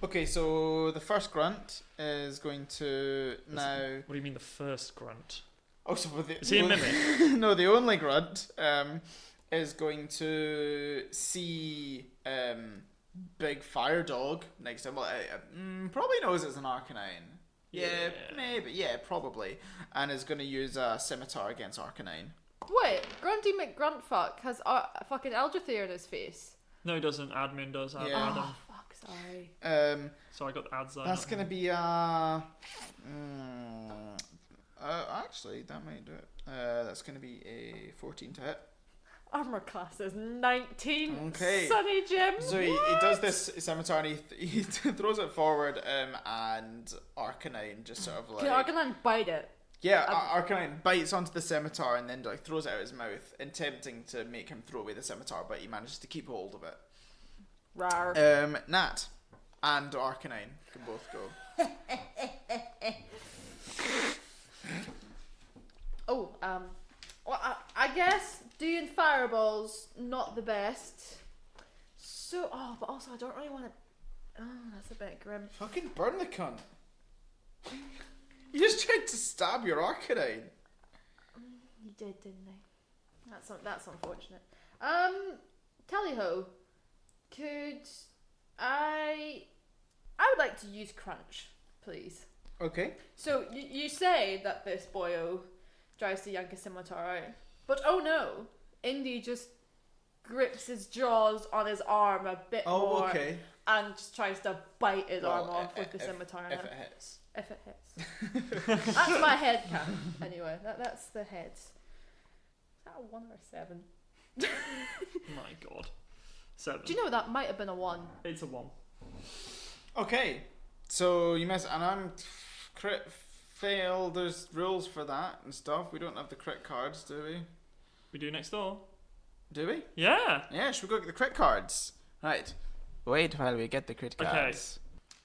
Okay, so the first grunt is going to now. What do you mean the first grunt? Oh, so the, Is he a mimic? No, the only grunt is going to see Big Fire Dog next to him. Well, probably knows it's an Arcanine. Yeah, maybe. Yeah, probably. And is going to use a scimitar against Arcanine. Wait, Grunty McGruntfuck has fucking Eldrathir in his face. No, he doesn't. Admin does. Yeah. Adam. Oh, fuck, sorry. So I got the ad sign. That's going to be a. Actually, that might do it. That's going to be a 14 to hit. Armor class is 19. Okay. Sonny Jim. So he does this scimitar and he throws it forward, and Arcanine just sort of like. Can Arcanine bite it? Yeah, Arcanine bites onto the scimitar and then like throws it out his mouth, attempting to make him throw away the scimitar, but he manages to keep hold of it. Rar. Nat and Arcanine can both go. Oh, well, I guess doing fireballs not the best. So, but also I don't really want to. Oh, that's a bit grim. Fucking burn the cunt. You just tried to stab your Arcanine. You did, didn't I? That's unfortunate. Tally-ho, could I would like to use Crunch, please. Okay. So you say that this boyo tries to yank a scimitar out, but oh no, Indy just grips his jaws on his arm a bit more okay. and just tries to bite his arm off with the if- scimitar. If it hits. If it hits. That's my head count. Anyway, that's the heads. Is that a 1 or a 7? My God. 7. Do you know that might have been a 1? It's a 1. Okay. So you miss, and I'm crit fail. There's rules for that and stuff. We don't have the crit cards, do we? We do next door. Do we? Yeah. Yeah, should we go get the crit cards? Right. Wait while we get the crit Okay. cards.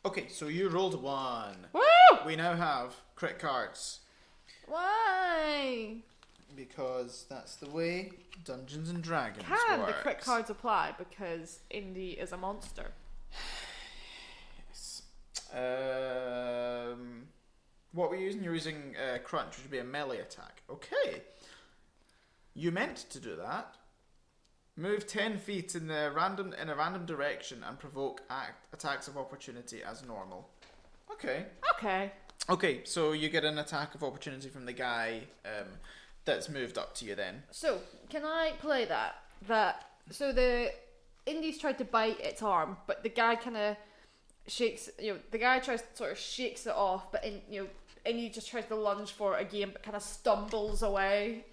Okay, so you rolled 1. Woo! We now have crit cards. Why? Because that's the way Dungeons and Dragons Can works. the crit cards apply because Indy is a monster? Yes. What were you using? You're using Crunch, which would be a melee attack. Okay. You meant to do that. Move 10 feet in a random direction and provoke attacks of opportunity as normal. Okay. Okay, so you get an attack of opportunity from the guy that's moved up to you then. So, can I play that? So the Indy's tried to bite its arm, but the guy kind of shakes, the guy sort of shakes it off, but Indy just tries to lunge for it again, but kind of stumbles away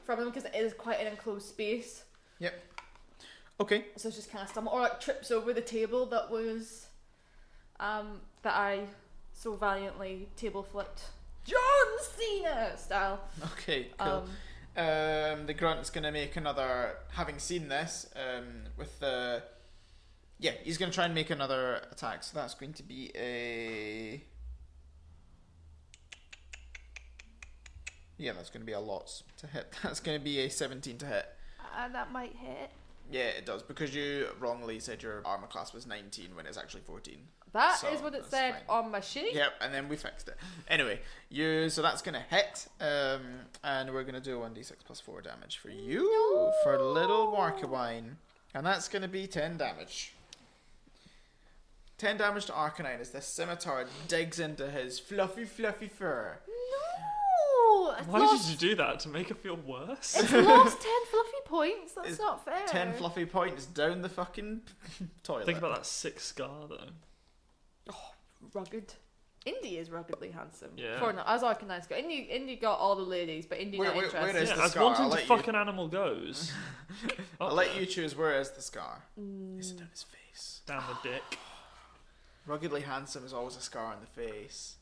from him because it is quite an enclosed space. Yep. Okay. So it's just kind of stumble, or like trips over the table that was, that I so valiantly table flipped, John Cena style. Okay, cool. The grunt's gonna make another. Having seen this, with the, he's gonna try and make another attack. So that's going to be a. Yeah, that's going to be a lot to hit. That's going to be a 17 to hit. That might hit. Yeah, it does, because you wrongly said your armor class was 19 when it's actually 14. That So is what it that's said fine. on my sheet. Yep, and then we fixed it. Anyway, so that's going to hit, and we're going to do 1d6 plus 4 damage for you, for little Markawine. And that's going to be 10 damage. 10 damage to Arcanine as this scimitar digs into his fluffy fur. No! It's Why lost, did you do that? To make her feel worse? it's lost 10 fluffy points. That's It's not fair. 10 fluffy points down the fucking toilet. Think about that 6 scar though. Rugged. Indy is ruggedly handsome. Yeah. For as Arcanine's got. Indy got all the ladies, but Indy not Where interested. is Yeah, the as scar? wanting I'll to let fuck you- an animal goes. I'll Up let there. you choose. Where is the scar? Is it down his face? Down the dick. Ruggedly handsome is always a scar on the face.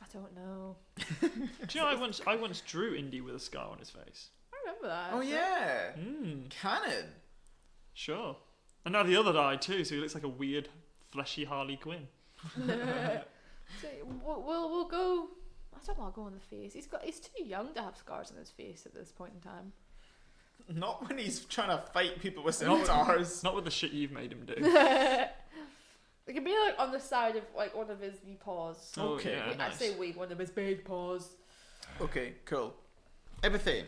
I don't know. Do you know I once drew Indy with a scar on his face? I remember that. Oh yeah, Canon. Sure. And now the other eye too, so he looks like a weird, fleshy Harley Quinn. So we'll go. I don't want to go on the face. He's too young to have scars on his face at this point in time. Not when he's trying to fight people with scimitars. Not with the shit you've made him do. It could be like on the side of like one of his wee paws. Oh, Okay. yeah, I nice. say wee, one of his big paws. Okay, cool. Ibethane.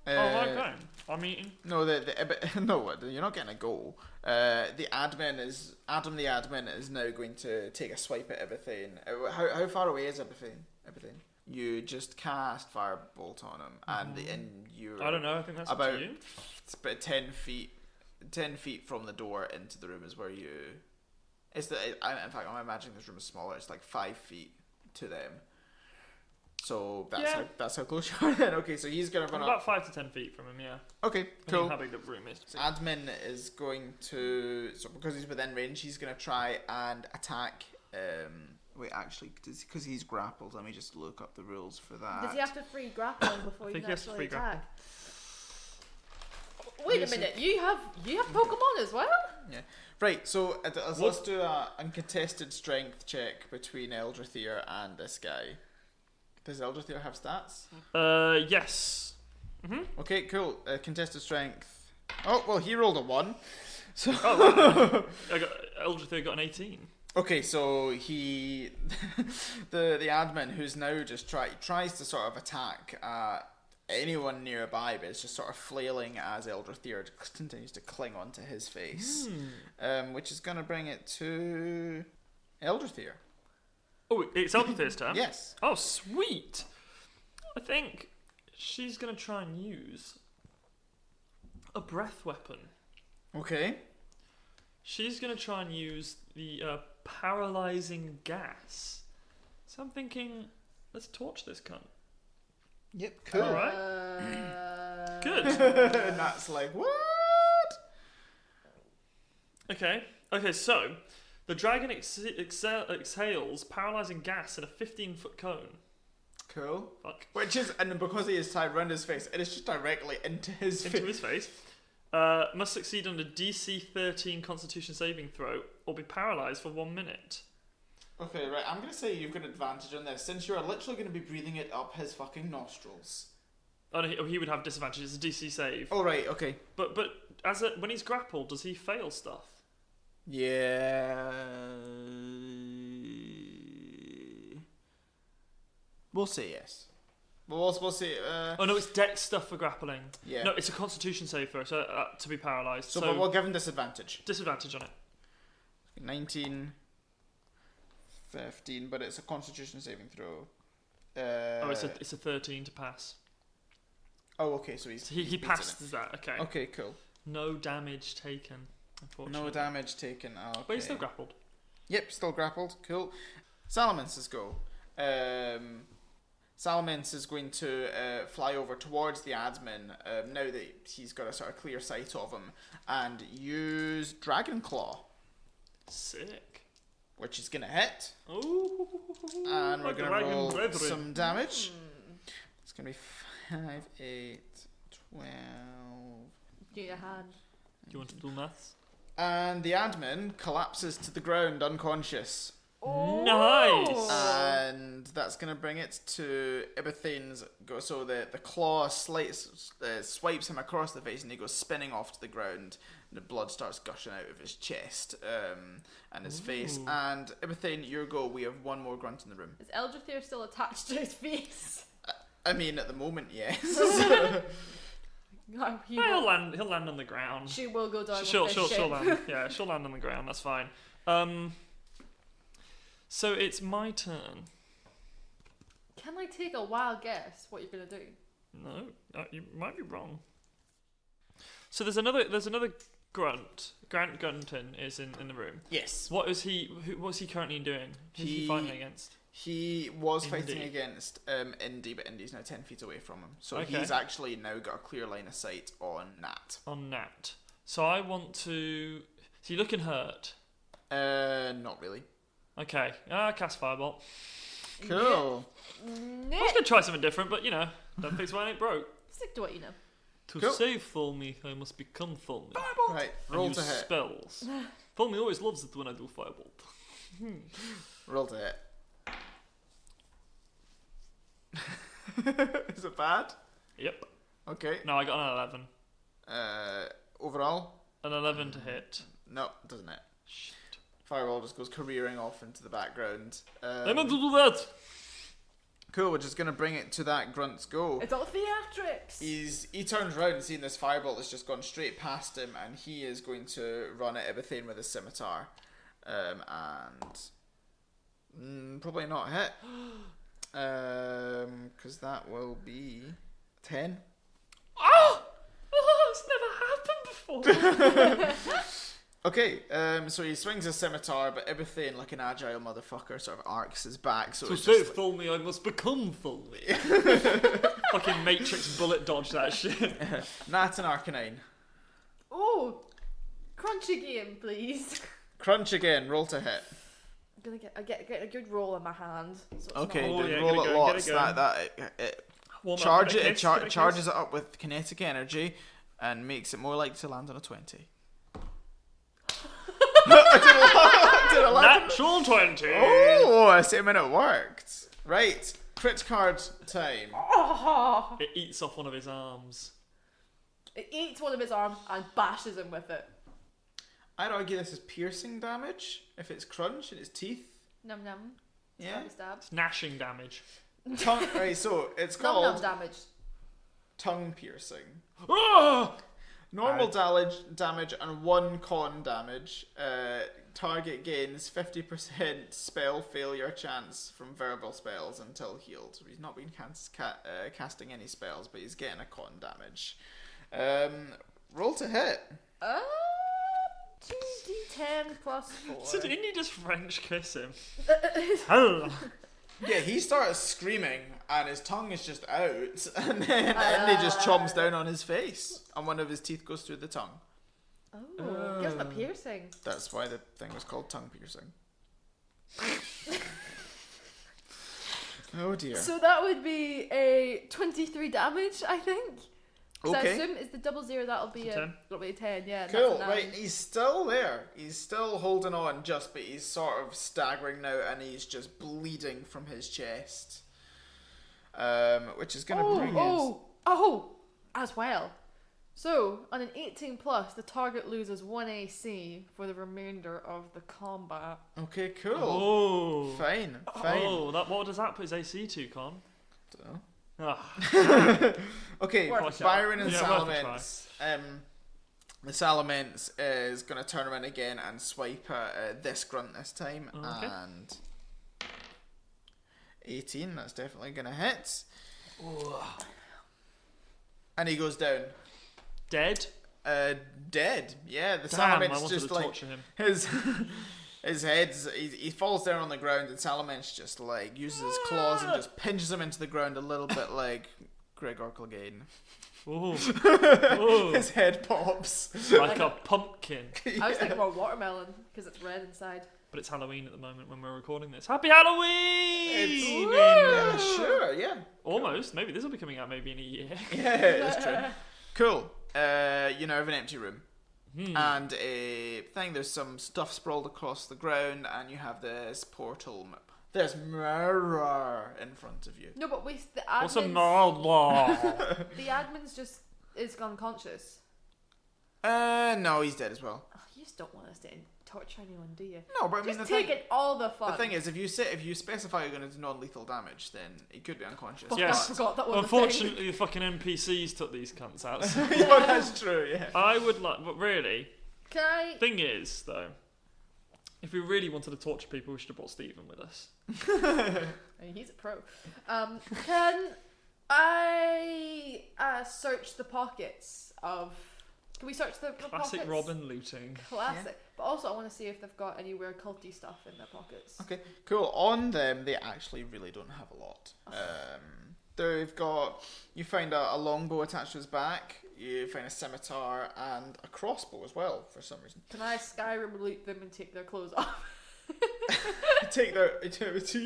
Oh, okay. I'm eating. No, no, you're not getting a goal. The admin is now going to take a swipe at Ibethane. How far away is Ibethane? You just cast Firebolt on him, and you're I don't know. I think that's up about to you. about 10 feet from the door into the room is where you. In fact, I'm imagining this room is smaller. It's like 5 feet to them. So that's how close you are then. Okay, so he's gonna I'm run about up. 5 to 10 feet from him. Yeah. Okay, Depending cool. on how big the room is. So admin is going to, so because he's within range, he's going to try and attack. Wait, actually, because he's grappled, let me just look up the rules for that. Does he have to free grappling before I you think can he has to actually free attack? Wait a minute, you have Pokemon as well? Yeah. Right. So let's do a uncontested strength check between Eldrathir and this guy. Does Eldrathir have stats? Yes. Okay, cool. Contested strength. Oh well, he rolled a 1. So Eldrathir got an 18. okay, so he, the admin who's now just tries to sort of attack anyone nearby, but it's just sort of flailing as Eldrathir continues to cling onto his face, which is going to bring it to Eldrathir. Oh, it's Eldrathir's turn? Yes. Oh, sweet. I think she's going to try and use a breath weapon. Okay. She's going to try and use the paralyzing gas. So I'm thinking, let's torch this cunt. Yep. Cool. All right. Good. And that's like what? Okay, so the dragon exhales paralyzing gas in a 15-foot cone. Cool. Fuck. Which is, and because he is tied around his face, it is just directly into his Into face. his face. Must succeed on a DC 13 Constitution saving throw or be paralyzed for 1 minute. Okay, right. I'm gonna say you've got advantage on this since you're literally gonna be breathing it up his fucking nostrils. Oh, no, he would have disadvantage. It's a DC save. Oh right. Okay. But when he's grappled, does he fail stuff? Yeah. We'll say yes. We'll say. Oh no, it's dex stuff for grappling. Yeah. No, it's a Constitution save first to be paralysed. So, but we'll give him disadvantage. Disadvantage on it. 19, 15, but it's a Constitution saving throw. It's a 13 to pass. Oh, okay. So he's So he beaten passed it. that. Okay. Okay, cool. No damage taken. Unfortunately. No damage taken. Oh, okay. But he's still grappled. Yep, still grappled. Cool. Salamance's go. Salamence is going to fly over towards the admin now that he's got a sort of clear sight of him and use Dragon Claw, Sick. which is going to hit. Ooh. And we're my going to dragon roll brethren. some damage. It's going to be 5, 8, 12. Do your hand. Do you want to do maths? And the admin collapses to the ground unconscious. Nice. And that's going to bring it to Ibethane's go. So the claw swipes him across the face and he goes spinning off to the ground. And the blood starts gushing out of his chest and his face. And Ibethane, your go. We have one more grunt in the room. Is Eldrathir still attached to his face? I mean, at the moment, yes. No, He'll land on the ground. She will go down. She'll with this ship. land. Yeah, she'll land on the ground. That's fine. So it's my turn. Can I take a wild guess what you're gonna do? No, you might be wrong. So there's another grunt. Grant Gunton is in the room. Yes. What's he currently doing? Who's he fighting against? He was fighting Indy. against Indy, but Indy's now 10 feet away from him. So Okay. he's actually now got a clear line of sight on Nat. On Nat. So I want to... Is he looking hurt? Not really. Okay. Cast Firebolt. Cool. I was going to try something different, but don't fix what ain't broke. Stick to what you know. To Cool. save Fulmy, I must become Fulmy. Right, And roll use to hit. spells. Fulmy always loves it when I do Firebolt. Roll to hit. Is it bad? Yep. Okay. No, I got an 11. Overall? An 11 to hit. No, doesn't it? Shit. Fireball just goes careering off into the background. I meant to do that! Cool, we're just going to bring it to that grunt's go. It's all theatrics. He turns around and seeing this fireball has just gone straight past him, and he is going to run at Ibethane with his scimitar. Probably not hit. Because that will be 10. Oh! It's never happened before! Okay, so he swings his scimitar, but Ibethane, like an agile motherfucker, sort of arcs his back. So To it's save just Fulmy, I must become Fulmy. Fucking Matrix bullet dodge that shit. Nat and Arcanine. Oh, crunchy game, please. Crunch again, roll to hit. I'm gonna get a good roll in my hand. So it's Okay, Oh, then yeah, roll get it it going, lots. get it That charges it up with kinetic energy and makes it more likely to land on a 20. I did a lot. Natural 20! Oh, I see. I mean, it worked. Right, crit card time. Oh, It eats off one of his arms. it eats one of his arms and bashes him with it. I'd argue this is piercing damage if it's crunch in its teeth. Num num. Yeah. Stabby stab. It's gnashing damage. Tongue. Right, so it's Num num called damage. tongue piercing. Ah! Normal damage and 1 con damage. Target gains 50% spell failure chance from verbal spells until healed. So he's not been casting any spells, but he's getting a con damage. Roll to hit. 2d10 plus 4. So didn't you just French kiss him? Oh. Yeah, he starts screaming and his tongue is just out, and then Indy just chomps down on his face, and one of his teeth goes through the tongue. Oh, gives him a piercing. That's why the thing was called tongue piercing. Oh dear. So that would be a 23 damage, I think. So I Okay. assume it's the 00. That'll be It's a 10. That'll be a 10. Yeah. and Cool, that's a 9. right, he's still there. He's still holding on just, but he's sort of staggering now and he's just bleeding from his chest. Which is going to bring his... Oh, as well. So, on an 18 plus, the target loses 1 AC for the remainder of the combat. Okay, cool. Oh. Fine. Oh, what does that put his AC to, Con? Dunno. Ah. Okay, Worth a shot. Byron and Yeah, worth a Salamence. The Salamence is going to turn around again and swipe at this grunt this time. Okay. And 18, that's definitely going to hit. And he goes down. Dead? Dead. Yeah, the Damn, I Salamence wanted just to like torture him. his head's he falls down on the ground, and Salamence just like uses his claws and just pinches him into the ground a little bit like Gregor Clegane. Ooh. Ooh. His head pops. Like a pumpkin. I was thinking more watermelon because it's red inside. But it's Halloween at the moment when we're recording this. Happy Halloween! Yeah, sure, yeah. Almost. Maybe this will be coming out maybe in a year. Yeah, that's true. Cool. You now have an empty room. Hmm. And a thing, there's some stuff sprawled across the ground, and you have this portal. There's mirror in front of you. No, but the What's a admin's, Nardlar? the admin's just is unconscious. No, he's dead as well. Oh, you just don't want us to torture anyone, do you? No, but I mean Just the thing. taking all the fun. The thing is, if you specify you're going to do non-lethal damage, then he could be unconscious. Fuck, Yes. I forgot that was Unfortunately, the fucking NPCs took these cunts out. So Well, that's true. Yeah. I would like, but really, Can I? thing is though, if we really wanted to torture people, we should have brought Stephen with us. I mean, he's a pro. Can I search the pockets of? Can we search the Classic pockets? Robin looting. Classic. But also, I want to see if they've got any weird culty stuff in their pockets. Okay, cool. On them, they actually really don't have a lot. They've got. You find a longbow attached to his back. You find a scimitar and a crossbow as well for some reason. Can I Skyrim loot them and take their clothes off? Take their. Do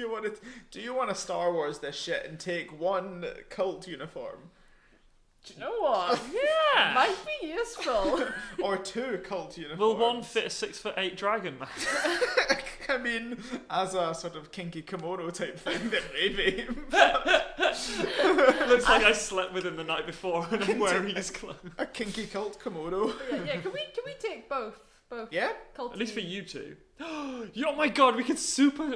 you want to Star Wars this shit and take one cult uniform Do you know what? Yeah. Might be useful. or two cult uniforms? Will one fit a 6'8" dragon man? I mean, as a sort of kinky kimono type thing, then maybe. Looks like I slept with him the night before and I'm wearing his clothes. A kinky cult kimono. yeah. Can we take both? Both. Yeah. Culty. At least for you two. Oh my god, we could super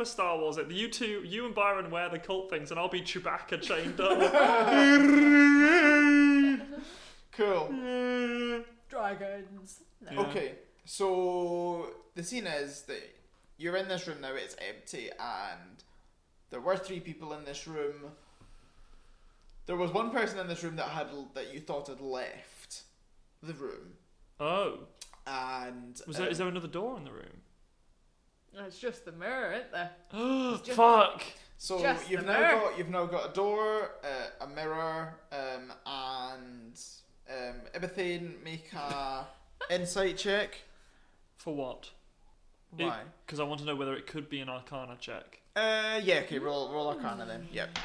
Star Wars it. You and Byron wear the cult things and I'll be Chewbacca chained up. Cool. Dragons. No. Yeah. Okay, so the scene is that you're in this room now, it's empty, and there were 3 people in this room. There was one person in this room that you thought had left the room. Oh. And Is there another door in the room? It's just the mirror, isn't there? just- Fuck! so just you've the now mirror. got a door, a mirror, and Ibethane, make a insight check. For what? Why? Because I want to know whether it could be an Arcana check. Yeah, okay, roll Arcana then. Yep.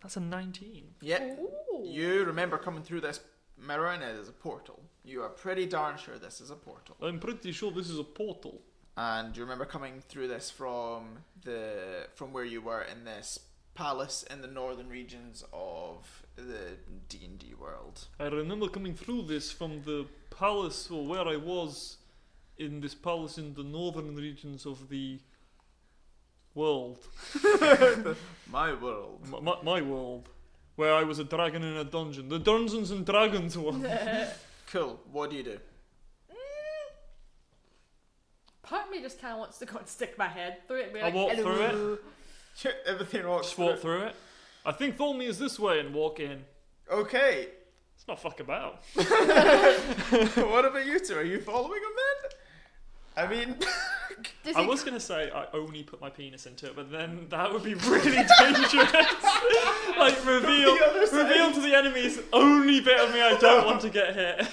That's a 19. Yep. Ooh. You remember coming through this mirror and it is a portal. You are pretty darn sure this is a portal. I'm pretty sure this is a portal. And you remember coming through this from where you were in this palace in the northern regions of the D&D world. I remember coming through this from the palace, or where I was in this palace in the northern regions of the world. My world. My world. Where I was a dragon in a dungeon. The Dungeons and Dragons one. Cool. What do you do? Part of me just kind of wants to go and stick my head through it and be I like, walk "Hello." through it. Everything walks Just walk through it. I think Thormy is this way and walk in. Okay. It's not fuck about. What about you two? Are you following him then? I mean, Does I he- was gonna say I only put my penis into it, but then that would be really dangerous. Like reveal to the enemies only bit of me I don't want to get hit.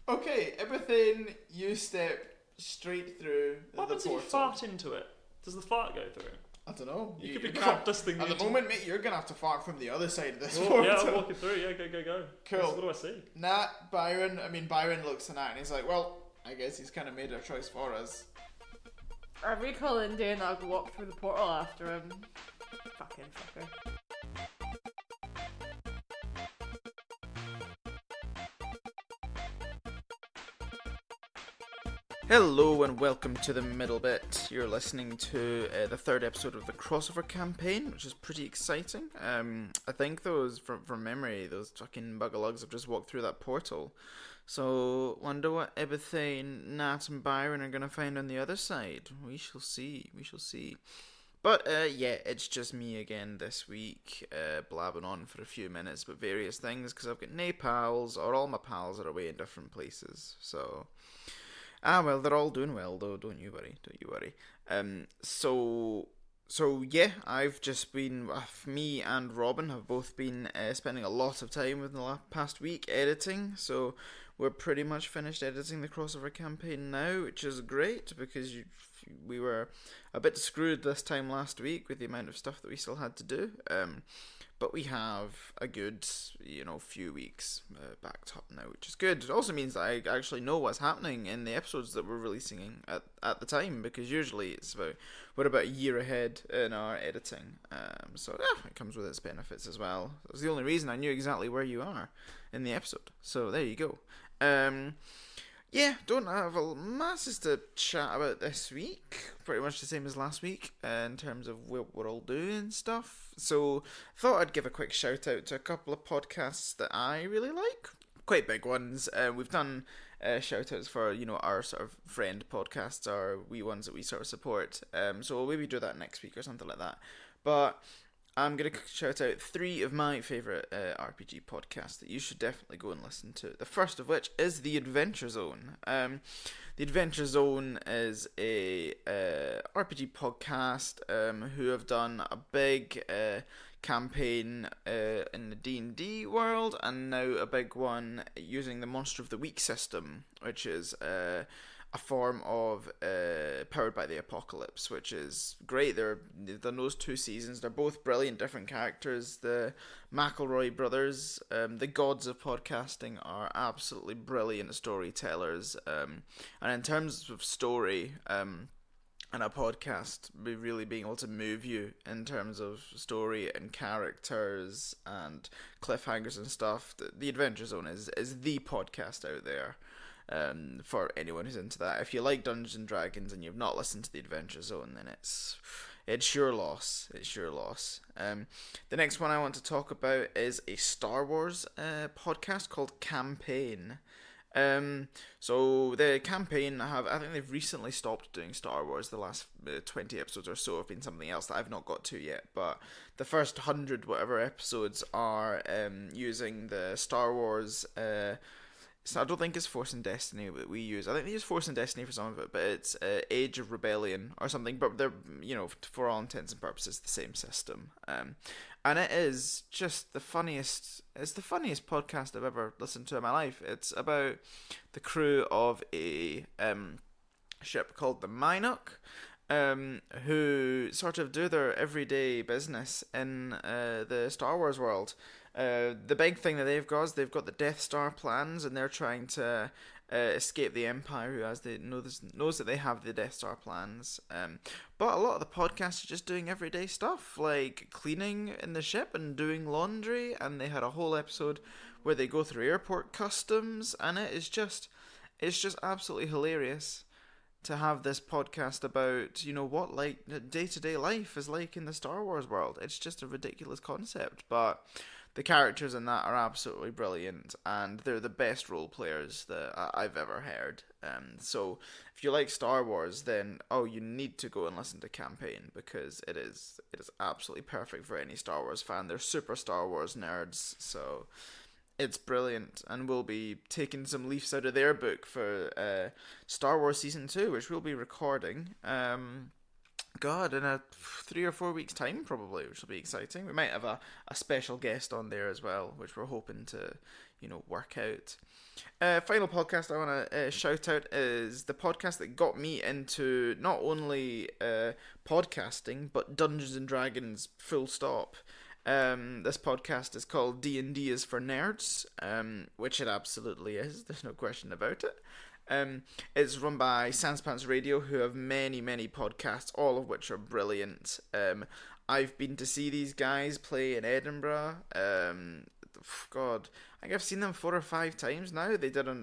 okay, everything you step straight through What the happens if you portal. fart into it? Does the fart go through? I don't know. You could be you're gonna crop have- dusting At the into- moment, mate, you're gonna have to fart from the other side of this Oh, portal. yeah, I'm walking through. Yeah, go. Cool. What do I see? Nat, Byron looks at Nat and he's like, well, I guess he's kind of made a choice for us. Are we calling Dane? I'll walk through the portal after him. Fucking fucker. Hello and welcome to the middle bit. You're listening to the third episode of the crossover campaign, which is pretty exciting. I think those, from memory, those fucking bugalugs have just walked through that portal. So, wonder what Ibethane, Nat and Byron are going to find on the other side. We shall see, we shall see. But, yeah, it's just me again this week, blabbing on for a few minutes about various things, because I've got nae pals, or all my pals are away in different places, so... well, they're all doing well, though, don't you worry. So yeah, I've just been, me and Robin have both been spending a lot of time within the past week editing, so we're pretty much finished editing the crossover campaign now, which is great, because we were a bit screwed this time last week with the amount of stuff that we still had to do, but we have a good, few weeks backed up now, which is good. It also means that I actually know what's happening in the episodes that we're releasing at the time, because usually we're about a year ahead in our editing. So it comes with its benefits as well. That's the only reason I knew exactly where you are in the episode. So there you go. Yeah, don't have a masses to chat about this week. Pretty much the same as last week in terms of what we're all doing and stuff. So, thought I'd give a quick shout out to a couple of podcasts that I really like. Quite big ones. We've done shout outs for, our sort of friend podcasts, our wee ones that we sort of support. So we'll maybe do that next week or something like that. But I'm going to shout out 3 of my favourite RPG podcasts that you should definitely go and listen to. The first of which is The Adventure Zone. The Adventure Zone is a RPG podcast who have done a big campaign in the D&D world, and now a big one using the Monster of the Week system, which is... a form of Powered by the Apocalypse, which is great. They've done those 2 seasons. They're both brilliant, different characters. The McElroy brothers, the gods of podcasting, are absolutely brilliant storytellers. And in terms of story, and a podcast really being able to move you in terms of story and characters and cliffhangers and stuff, the Adventure Zone is the podcast out there. For anyone who's into that. If you like Dungeons and Dragons and you've not listened to the Adventure Zone, then it's your loss. It's your loss. The next one I want to talk about is a Star Wars podcast called Campaign. So the Campaign I think they've recently stopped doing Star Wars. The last 20 episodes or so have been something else that I've not got to yet, but the first 100 whatever episodes are using the Star Wars I don't think it's Force and Destiny that we use. I think they use Force and Destiny for some of it, but it's Age of Rebellion or something. But they're, for all intents and purposes, the same system. And it is just the funniest. It's the funniest podcast I've ever listened to in my life. It's about the crew of a ship called the Minok, who sort of do their everyday business in the Star Wars world. The big thing that they've got is they've got the Death Star plans, and they're trying to escape the Empire, who knows that they have the Death Star plans. But a lot of the podcasts are just doing everyday stuff, like cleaning in the ship and doing laundry, and they had a whole episode where they go through airport customs, and it's just absolutely hilarious to have this podcast about, what day-to-day life is like in the Star Wars world. It's just a ridiculous concept, but the characters in that are absolutely brilliant, and they're the best role players that I've ever heard. So if you like Star Wars, then you need to go and listen to Campaign, because it is absolutely perfect for any Star Wars fan. They're super Star Wars nerds, so it's brilliant, and we'll be taking some leaves out of their book for Star Wars Season 2, which we'll be recording in a 3 or 4 weeks time probably, which will be exciting. We might have a special guest on there as well, which we're hoping to work out. Final podcast I want to shout out is the podcast that got me into not only podcasting but Dungeons and Dragons full stop. This podcast is called D&D is for Nerds, which it absolutely is. There's no question about it. It's run by Sanspants Radio, who have many, many podcasts, all of which are brilliant. I've been to see these guys play in Edinburgh. God, I think I've seen them 4 or 5 times now.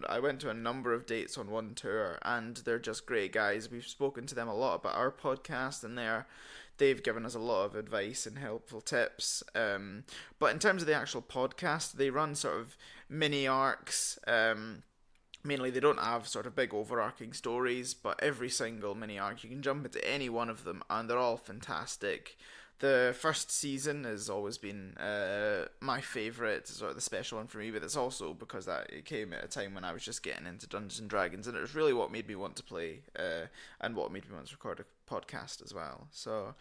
I went to a number of dates on one tour, and they're just great guys. We've spoken to them a lot about our podcast, and they've given us a lot of advice and helpful tips. But in terms of the actual podcast, they run sort of mini arcs. Mainly, they don't have sort of big overarching stories, but every single mini arc, you can jump into any one of them, and they're all fantastic. The first season has always been my favourite, sort of the special one for me, but it's also because that it came at a time when I was just getting into Dungeons and Dragons, and it was really what made me want to play, and what made me want to record a podcast as well. So,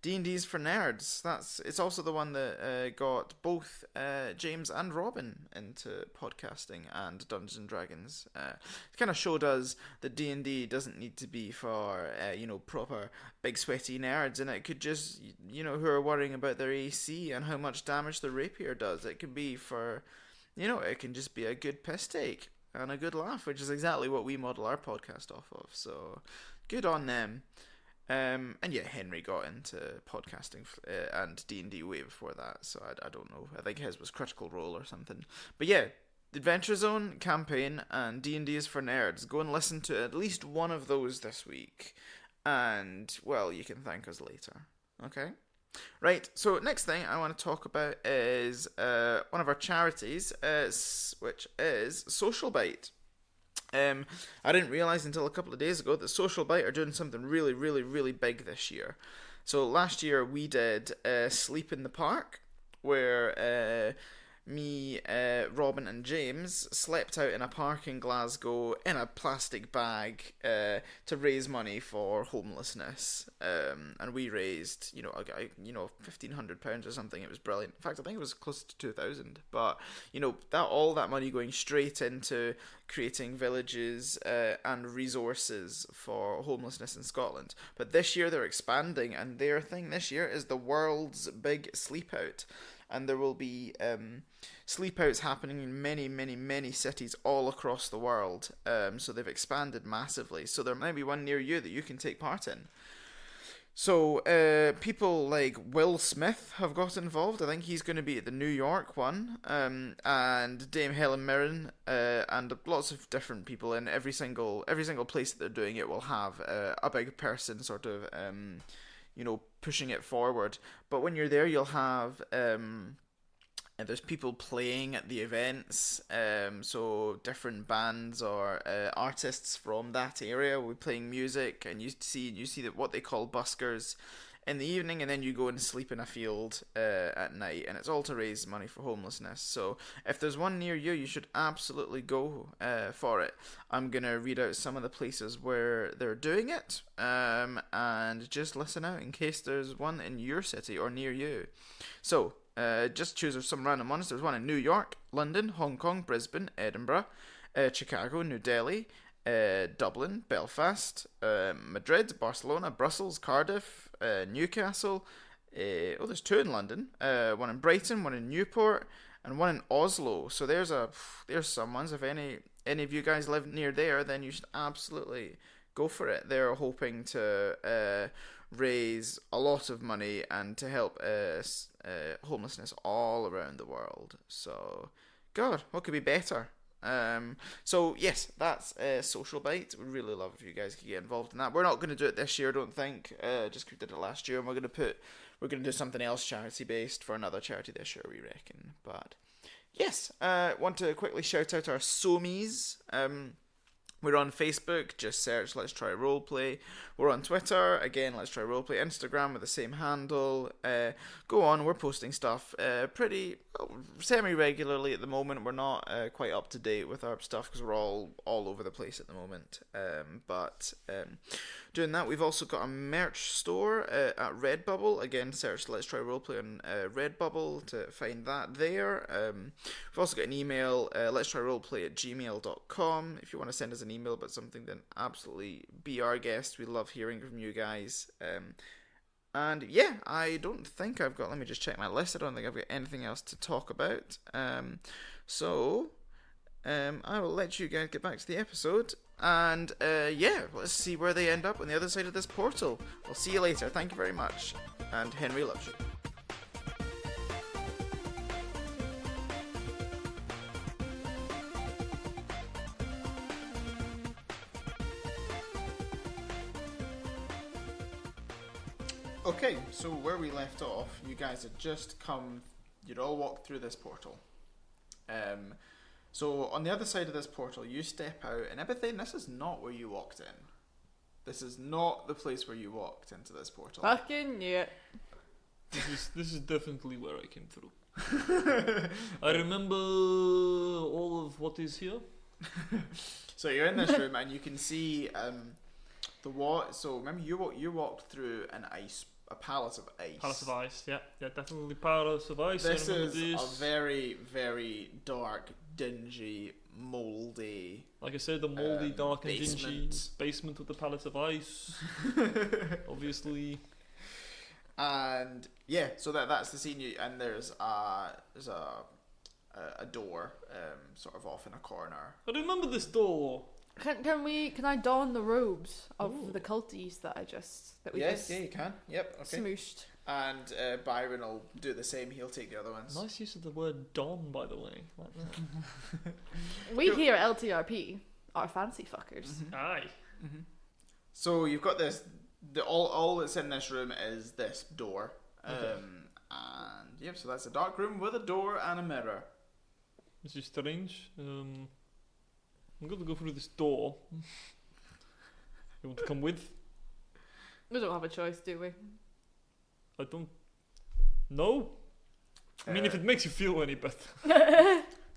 D&D's for Nerds. It's also the one that got both James and Robin into podcasting and Dungeons and Dragons. It kind of showed us that D&D doesn't need to be for proper big sweaty nerds, and it could just who are worrying about their AC and how much damage the rapier does. It can be for it can just be a good piss take and a good laugh, which is exactly what we model our podcast off of. So good on them. And yeah, Henry got into podcasting and D&D way before that, so I don't know. I think his was Critical Role or something. But yeah, the Adventure Zone campaign and D&D is for Nerds. Go and listen to at least one of those this week, and, well, you can thank us later. Okay? Right, so next thing I want to talk about is one of our charities, which is Social Bite. I didn't realise until a couple of days ago that Social Bite are doing something really, really, really big this year. So last year we did Sleep in the Park, where me, Robin and James slept out in a park in Glasgow in a plastic bag to raise money for homelessness, and we raised £1,500 or something. It was brilliant. In fact, I think it was close to 2,000. But all that money going straight into creating villages and resources for homelessness in Scotland. But this year they're expanding, and their thing this year is the world's big sleep out. And there will be sleepouts happening in many, many, many cities all across the world. So they've expanded massively. So there might be one near you that you can take part in. So people like Will Smith have got involved. I think he's going to be at the New York one. And Dame Helen Mirren and lots of different people in every single place that they're doing it will have a big person sort of pushing it forward. But when you're there, you'll have there's people playing at the events, so different bands or artists from that area will be playing music, and you see that what they call buskers in the evening, and then you go and sleep in a field at night, and it's all to raise money for homelessness. So if there's one near you, you should absolutely go for it. I'm going to read out some of the places where they're doing it, and just listen out in case there's one in your city or near you. So just choose some random ones. There's one in New York, London, Hong Kong, Brisbane, Edinburgh, Chicago, New Delhi, Dublin, Belfast, Madrid, Barcelona, Brussels, Cardiff, Newcastle. There's 2 in London. One in Brighton, one in Newport, and one in Oslo. So there's some ones. If any of you guys live near there, then you should absolutely go for it. They're hoping to raise a lot of money and to help homelessness all around the world. So, God, what could be better? So yes, that's Social Bite. We'd really love if you guys could get involved in that. We're not going to do it this year, I don't think. Just 'cause we did it last year, and we're going to do something else charity based for another charity this year, we reckon. But yes, want to quickly shout out our Somies. We're on Facebook, just search Let's Try Roleplay. We're on Twitter, again, Let's Try Roleplay. Instagram with the same handle. Go on, we're posting stuff pretty semi-regularly at the moment. We're not quite up to date with our stuff because we're all over the place at the moment. But doing that, we've also got a merch store at Redbubble. Again, search Let's Try Roleplay on Redbubble to find that there. We've also got an email, letstryroleplay@gmail.com. If you want to send us an email about something, then absolutely be our guest. We love hearing from you guys. And yeah, I don't think I've got, let me just check my list. I don't think I've got anything else to talk about. So I will let you guys get back to the episode. And yeah, let's see where they end up on the other side of this portal. I'll see you later. Thank you very much. And Henry loves you. Okay, so where we left off, you guys had just come. You'd all walked through this portal. So on the other side of this portal, you step out, and everything. This is not where you walked in. This is not the place where you walked into this portal. Fucking knew it. This is definitely where I came through. I remember all of what is here. So you're in this room, and you can see the wall. So remember, you walked through a palace of ice. Palace of Ice, yeah, definitely Palace of Ice. This I remember is this. a very, very dark, dingy, mouldy. Like I said, the mouldy, dark and dingy basement. basement of the Palace of Ice. Obviously. And yeah, so that's the scene. And there's a door, sort of off in a corner. I remember this door. Can I don the robes of Ooh. the culties that we Yes, just yeah, you can. Yep, okay. smooshed? And Byron will do the same. He'll take the other ones. Nice use of the word Don, by the way. Like that. We Go- here at LTRP are fancy fuckers. Aye. So you've got this. All that's in this room is this door. Okay. And yep, so that's a dark room with a door and a mirror. This is strange. I'm going to go through this door. You want to come with? We don't have a choice, do we? I don't. No. I mean, if Uh, it makes you feel any better.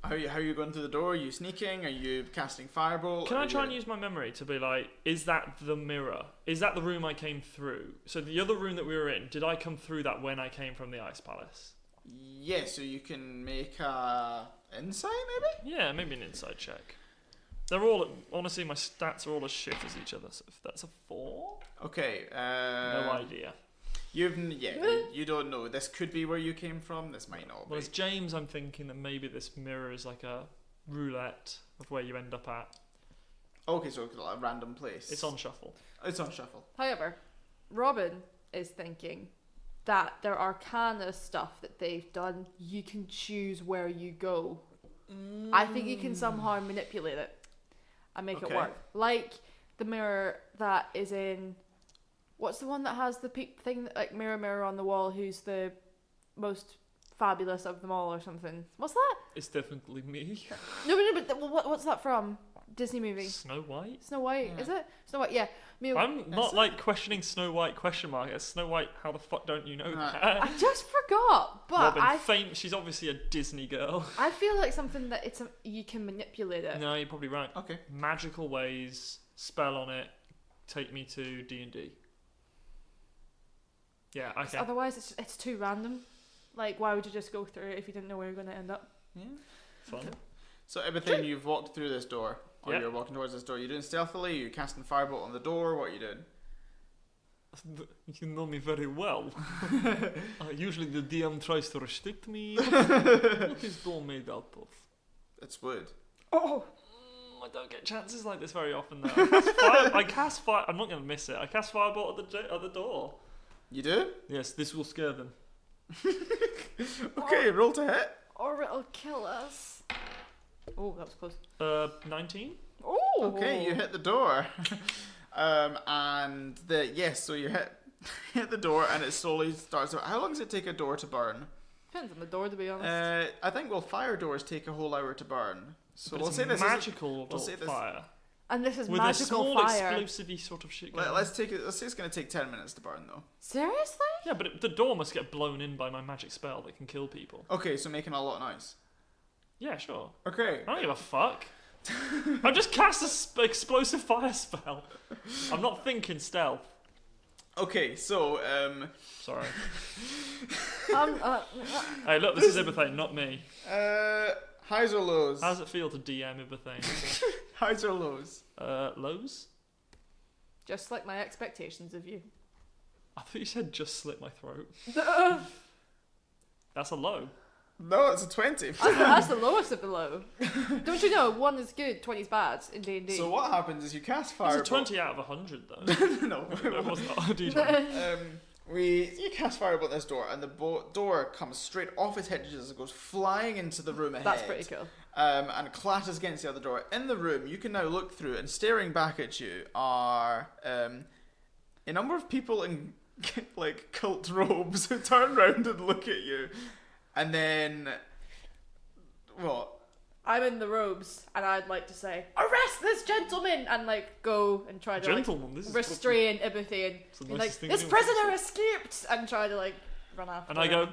How are you going through the door? Are you sneaking? Are you casting firebolt? Can Are I try you- and use my memory to be like, is that the mirror? Is that the room I came through? So the other room that we were in, did I come through that when I came from the Ice Palace? Yeah, so you can make a insight, maybe? Yeah, maybe an inside check. They're all, honestly, my stats are all as shit as each other, so if that's a 4? Okay. No idea. You don't know. This could be where you came from. This might not Well, be. as James, I'm thinking that maybe this mirror is like a roulette of where you end up at. Okay, so a random place. It's on shuffle. It's on shuffle. However, Robin is thinking that there are arcana stuff that they've done. You can choose where you go. I think you can somehow manipulate it and make it Okay. work. Like the mirror that is in. What's the one that has the thing like mirror, mirror on the wall? Who's the most fabulous of them all, or something? What's that? It's definitely me. No, but what's that from? Disney movie. Snow White? Snow White, Yeah. is it? Snow White, yeah. I'm not like questioning Snow White an mark. It's Snow White, how the fuck don't you know Right. that? I just forgot, but Robin, she's obviously a Disney girl. I feel like something that you can manipulate it. No, you're probably right. Okay. Magical ways, spell on it, take me to D&D. Yeah, 'Cause okay. otherwise, it's too random. Like, why would you just go through it if you didn't know where you're going to end up? Yeah. Fun. So everything you've walked through this door, or Yeah. you're walking towards this door. You're doing stealthily. You're casting firebolt on the door. What are you doing? You know me very well. Usually the DM tries to restrict me. What is door made out of? It's wood. Oh! I don't get chances like this very often though. I cast fire. I'm not going to miss it. I cast firebolt at the door. You do? Yes, this will scare them. Okay, roll to hit. Or it'll kill us. Oh, that was close. 19? Oh! Okay, you hit the door. And so you hit the door, and it slowly starts. How long does it take a door to burn? Depends on the door, to be honest. I think fire doors take a whole hour to burn. So But we'll it's say this is. magical we'll say this- fire. And this is With a magical small fire. explosive-y sort of shit going on. Let's take it. Let's say it's going to take 10 minutes to burn, though. Seriously? Yeah, but the door must get blown in by my magic spell that can kill people. Okay, so making a lot of noise. Yeah, sure. Okay. I don't give a fuck. I've just cast an explosive fire spell. I'm not thinking stealth. Okay, so Sorry. Uh, Hey, look, this is Ibathane, not me. highs or lows? How does it feel to DM Ibathane? Highs or lows? Lows? just like my expectations of you. I thought you said just slit my throat. That's a low. No, it's a 20. That's the lowest of the low. Don't you know? 1 is good, 20 is bad in D&D. So what happens is you cast It's fire. a 20 out of 100, though. No. It was not a D20. You cast firebolt at this door, and the door comes straight off its hinges as it goes flying into the room ahead. That's pretty cool. And clatters against the other door. In the room, you can now look through, and staring back at you are a number of people in like cult robes who turn round and look at you, and then what? I'm in the robes, and I'd like to say, arrest this gentleman, and like go and try to Gentleman, this is like, restrain Ibuthane. It's the He's like, nicest thing this anyone can prisoner escaped, and try to like run after. And I him. go.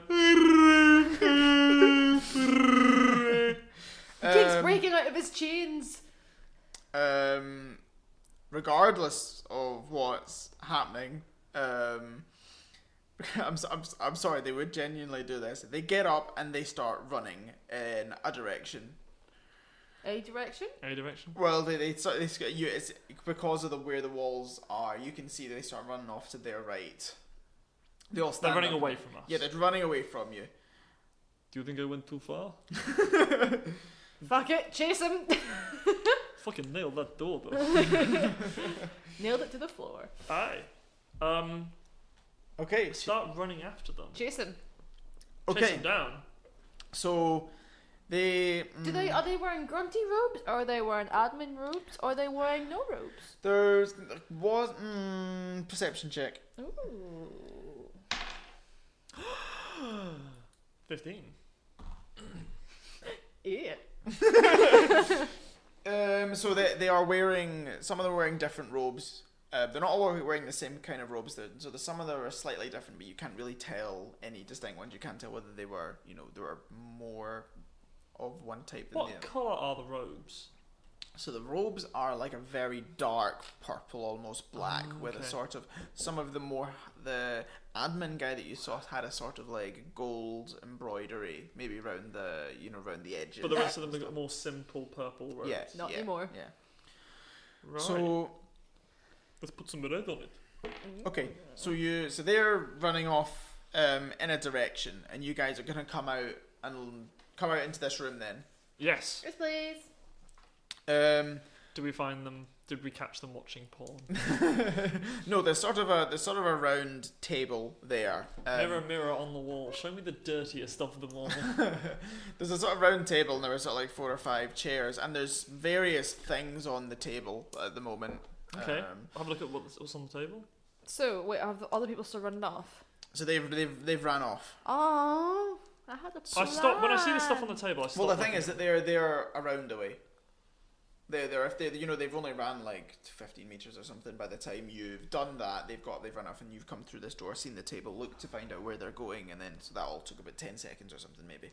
He keeps breaking out of his chains. Regardless of what's happening, I'm sorry, they would genuinely do this. They get up and they start running in a direction. A direction? Any direction? Well, they start. It's because of where the walls are. You can see they start running off to their right. They all stand They're running up. away from us. Yeah, they're running away from you. Do you think I went too far? Fuck it, chase him. Fucking nailed that door though. Nailed it to the floor. Aye. Okay. Start running after them. Chase him. Chase Okay. them down. So they. Are they wearing grunty robes? Or are they wearing admin robes? Or are they wearing no robes? There's perception check. Ooh. 15. Yeah. So they are wearing. Some of them are wearing different robes. They're not all wearing the same kind of robes. So some of them are slightly different, but you can't really tell any distinct ones. You can't tell whether they were, there were more of one type than the What other. colour are the robes? So the robes are like a very dark purple, almost black, with a okay. sort of the admin guy that you saw had a sort of like gold embroidery, maybe around the edges. But the rest of them have got more simple purple robes. Yeah, Not yeah, anymore. Yeah. Right. So let's put some red on it. okay, so they're running off in a direction, and you guys are gonna come out into this room then. Yes. Yes, please. Did we find them? Did we catch them watching porn? No, there's sort of a round table there. Mirror, mirror on the wall. Show me the dirtiest of them all. There's a sort of round table, and there are sort of like 4 or 5 chairs, and there's various things on the table at the moment. Okay. Have a look at what's on the table. So, wait, have the other people still running off? So they've ran off. Oh, I had a plan. I stop when I see the stuff on the table. I stop. Well, the thing looking is at that they're a round away. They've only ran like 15 meters or something. By the time you've done that, they've run off, and you've come through this door, seen the table, looked to find out where they're going, and then so that all took about 10 seconds or something, maybe.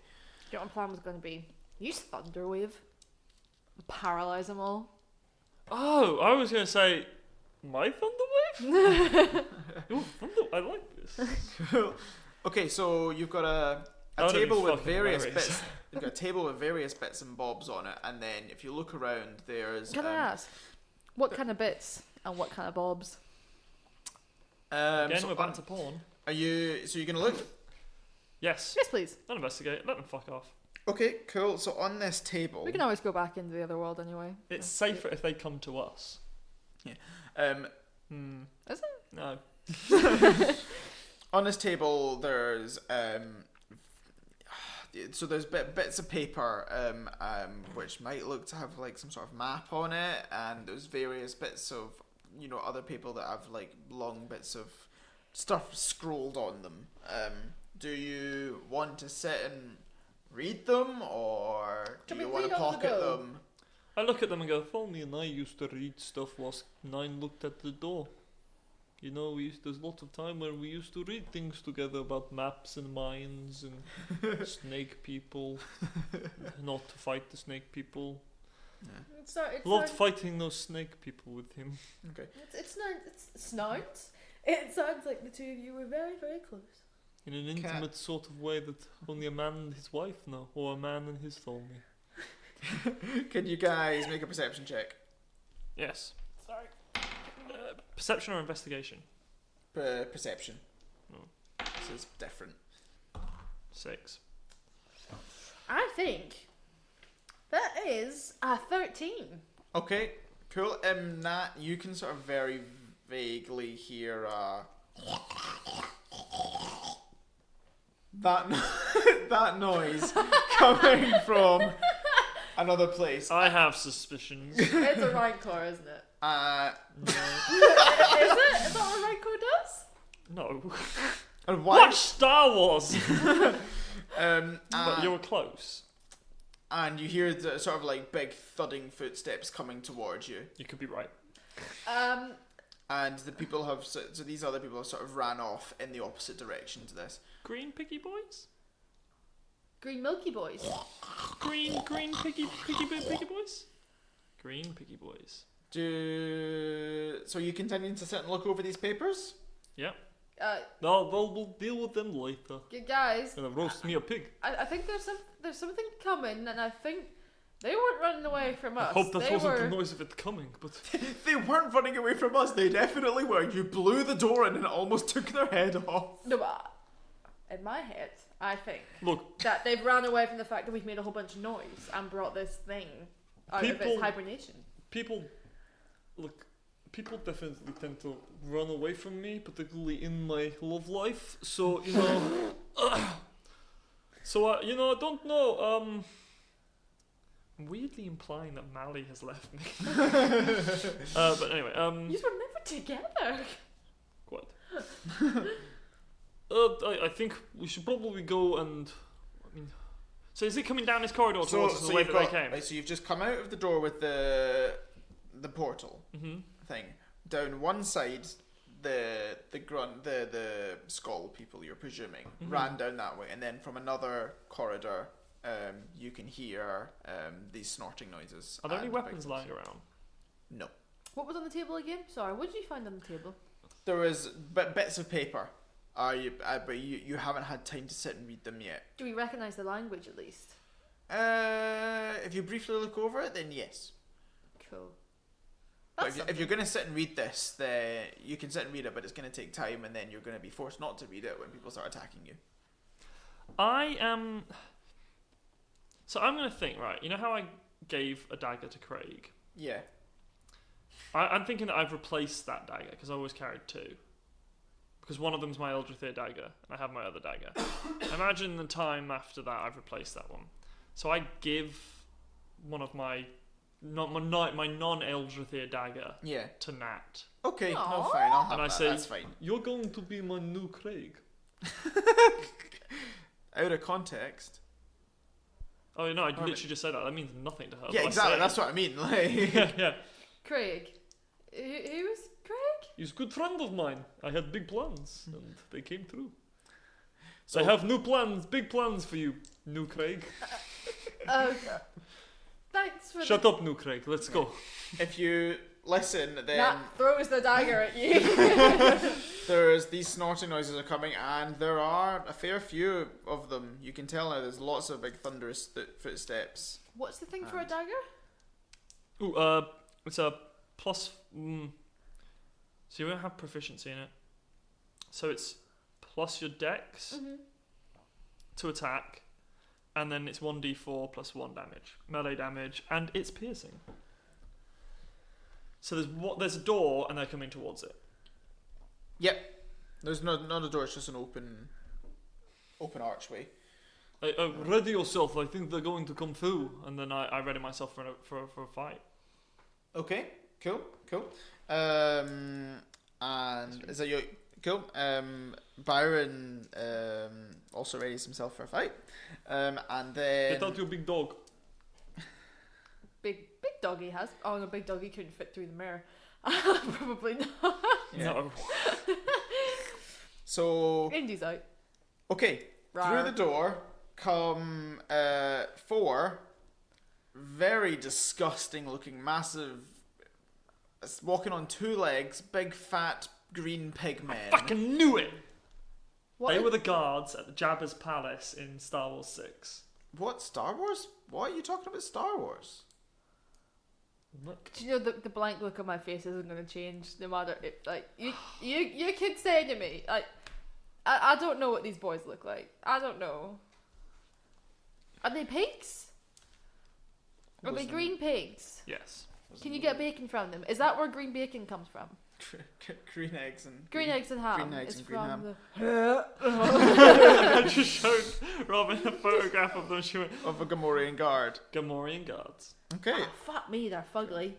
You know what my plan was going to be? Use Thunderwave. Paralyze them all. Oh, I was going to say, my Thunderwave? Ooh, I like this. Okay, so you've got a That would be table with fucking various hilarious. bits. You've got a table with various bits and bobs on it, and then if you look around, there's. Can I ask? What kind of bits and what kind of bobs? Again, so we're back to porn. are you? So you're gonna look. Yes. Yes, please. Don't investigate. Let them fuck off. Okay, cool. So on this table, We can always go back into the other world anyway. It's safer if they come to us. Is it? No. on this table, there's so there's bits of paper which might look to have like some sort of map on it, and there's various bits of other people that have like long bits of stuff scrolled on them. Do you want to sit and read them, or do Can we you want to read on the pocket go? them? I look at them and go, if only and I used to read stuff whilst 9 looked at the door. There's lots of time where we used to read things together about maps and mines and snake people. Not to fight the snake people. Loved fighting those snake people with him. Okay. It's snarts. It sounds like the two of you were very, very close. In an intimate sort of way that only a man and his wife know, or a man and his soulmate. Can you guys make a perception check? Yes. Sorry. Perception or investigation? Perception. Oh. This is different. 6. I think that is a 13. Okay, cool. Nat, you can sort of very vaguely hear that noise coming from another place. I have suspicions. It's a Rancor, isn't it? No. Is it? Is that what Rancor does? No. And why? Watch Star Wars! But you were close. And you hear the sort of like big thudding footsteps coming towards you. You could be right. And the people have, so these other people have sort of ran off in the opposite direction to this. Green piggy boys? Green Milky Boys. Green piggy boys? Green piggy boys. So you continuing to sit and look over these papers? Yep. Uh, No, we'll deal with them later. guys, Gonna roast me a pig. I think there's something coming, and I think they weren't running away from us. I hope that they wasn't were... the noise of it coming, but They weren't running away from us, they definitely were. You blew the door in and it almost took their head off. No, but in my head, I think look, that they've ran away from the fact that we've made a whole bunch of noise and brought this thing out of its hibernation. people definitely tend to run away from me, particularly in my love life. So, you know, you know, I don't know, I'm weirdly implying that Mally has left me. But anyway, You were never together. what? I think we should probably go and, I mean, so is it coming down this corridor towards us the way that they came? Right, so you've just come out of the door with the portal thing. Down one side, the skull people, you're presuming, ran down that way, and then from another corridor, you can hear these snorting noises. Are there any and weapons big- lying around? No. What was on the table again? Sorry, what did you find on the table? There was bits of paper. But you haven't had time to sit and read them yet. Do we recognise the language at least? If you briefly look over it, then yes. Cool. But That's if you're going to sit and read this, then you can sit and read it, but it's going to take time, and then you're going to be forced not to read it when people start attacking you. I am. So I'm going to think, right, you know how I gave a dagger to Craig? Yeah. I'm thinking that I've replaced that dagger, because I always carried two. Because one of them's my Eldrithier dagger, and I have my other dagger. Imagine the time after that I've replaced that one. So I give one of my non-Eldrithier dagger to Nat. Okay, no, Aww. fine, I'll have And I that, say, that's fine. You're going to be my new Craig. Out of context. Oh no, I literally just said that. That means nothing to her. Yeah, but I exactly, say- that's what I mean. Like, yeah. Craig. Who was Craig? He's a good friend of mine. I had big plans, and they came through. So- I have new plans, big plans for you, new Craig. Thanks for Shut up, new Craig. Let's go. if you listen, then Nat throws the dagger at you. there's these snorting noises are coming, and there are a fair few of them. You can tell now there's lots of big thunderous footsteps. What's the thing for a And- dagger? Ooh, it's a plus. So you won't have proficiency in it. So it's plus your dex to attack, and then it's 1d4 plus 1 damage, melee damage, and it's piercing. So there's a door, and they're coming towards it. Yep. There's not a door, it's just an open archway. Ready yourself. I think they're going to come through, and then I ready myself for a fight. Okay, cool. And is that your cool? Byron also readies himself for a fight. And then Get out your big dog. Big doggy has. Oh no, big doggy couldn't fit through the mirror. Probably not. Yeah. No. So Indy's out. okay, Rawr. through the door come 4 very disgusting looking, massive, walking on 2 legs, big fat green pig men. Fucking knew it. What? They were the guards at the Jabba's palace in Star Wars 6. What, Star Wars? Why are you talking about Star Wars? Look. Do you know the blank look on my face isn't going to change no matter if like you could say to me like I don't know what these boys look like. I don't know. Are they pigs? Are they Listen. green pigs? Yes. Can you get bacon from them? Is that where green bacon comes from? Green eggs and Green eggs and ham. green eggs is and green from ham. I just showed Robin a photograph of them showing of a Gamorrean guard. Gamorrean guards. Okay. Ah, fuck me, they're fugly.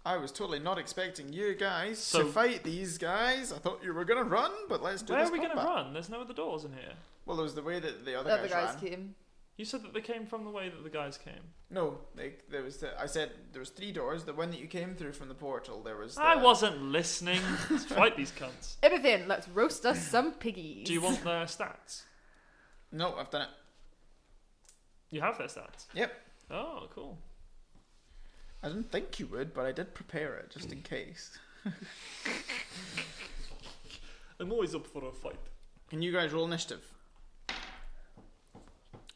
I was totally not expecting you guys So- to fight these guys. I thought you were gonna run, but let's do Where this are we going to combat. run? There's no other doors in here. Well, it was the way that the other The other guys guys ran. came. You said that they came from the way that the guys came. No, there was. I said there was 3 doors. The one that you came through from the portal, there was. I wasn't listening. Let's fight these cunts. Everything. Let's roast us some piggies. Do you want their stats? No, I've done it. You have their stats? Yep. Oh, cool. I didn't think you would, but I did prepare it just in case. I'm always up for a fight. Can you guys roll initiative?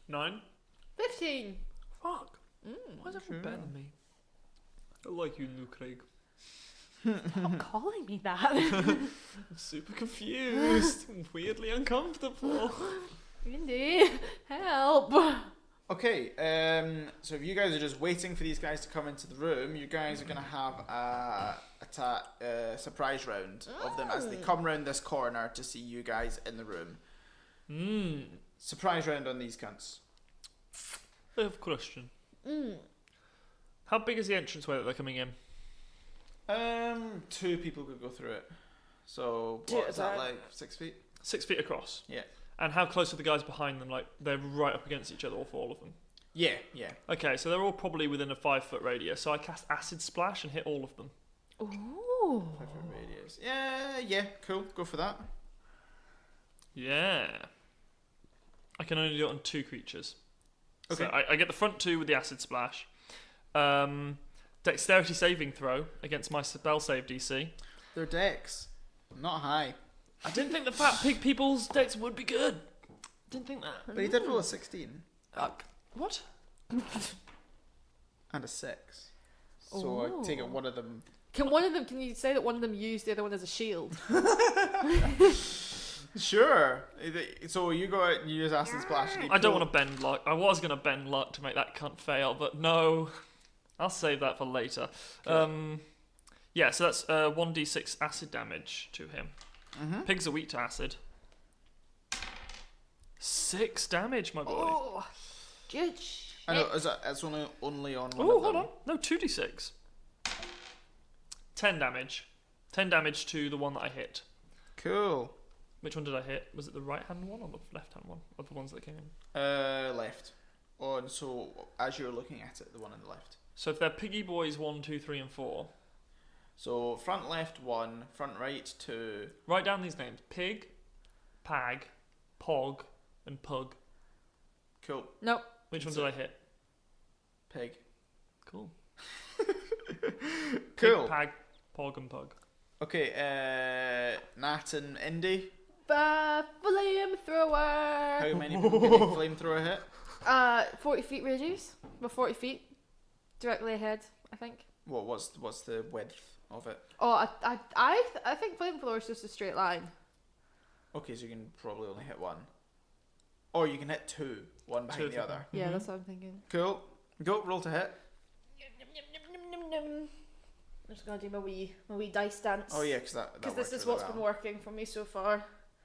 9? 15. Fuck. Why is everyone better than me? I like you, Luke Craig. Stop calling me that. I'm super confused. I'm weirdly uncomfortable. Indy, help. Okay, so if you guys are just waiting for these guys to come into the room, you guys are going to have a surprise round of them as they come round this corner to see you guys in the room. Surprise round on these cunts. I have a question. How big is the entranceway that they're coming in? 2 people could go through it. So, Two what at is a that, time. like 6 feet? 6 feet across. Yeah. And how close are the guys behind them? Like, they're right up against each other, all of them. Yeah, yeah. Okay, so they're all probably within a 5-foot radius. So I cast Acid Splash and hit all of them. Ooh. 5 foot radius. Yeah, cool. Go for that. Yeah. I can only do it on 2 creatures. Okay. So I get the front 2 with the Acid Splash. Dexterity saving throw against my spell save DC. Their decks, not high. I didn't think the fat pig people's dex would be good. Didn't think that. But he did roll a 16 Fuck. What? and a 6. So I take it one of them. Can you say that one of them used the other one as a shield? Sure. So you go out and use Acid Splash. And I don't want to bend luck. I was going to bend luck to make that cunt fail, but no. I'll save that for later. Yeah, so that's 1d6 acid damage to him. Pigs are weak to acid. 6 damage, my boy. Oh, good shit. I know. It's only on one Oh, of hold them. on. No, 2d6. 10 damage. 10 damage to the one that I hit. Cool. Which one did I hit? Was it the right-hand one or the left-hand one? Of the ones that came in? Left. Oh, and so as you're looking at it, the one on the left. So if they're piggy boys 1, 2, 3, and 4, So front left 1, front right 2. write down these names: Pig, Pag, Pog, and Pug. Cool. Nope. Which one That's did I hit? Pig. Cool. Cool. Pig, Pag, Pog, and Pug. Okay. Nat and Indy. Flamethrower. How many people can you flamethrower hit? 40 feet radius. Well, 40 feet. Directly ahead, I think. What's the width of it? Oh, I think flamethrower is just a straight line. Okay, so you can probably only hit 1. Or you can hit 2, one behind Two the of them. other. Yeah, that's what I'm thinking. Cool. Go, roll to hit. I'm just gonna do my wee dice dance. Oh yeah, because Because this is what's been working for me so far. I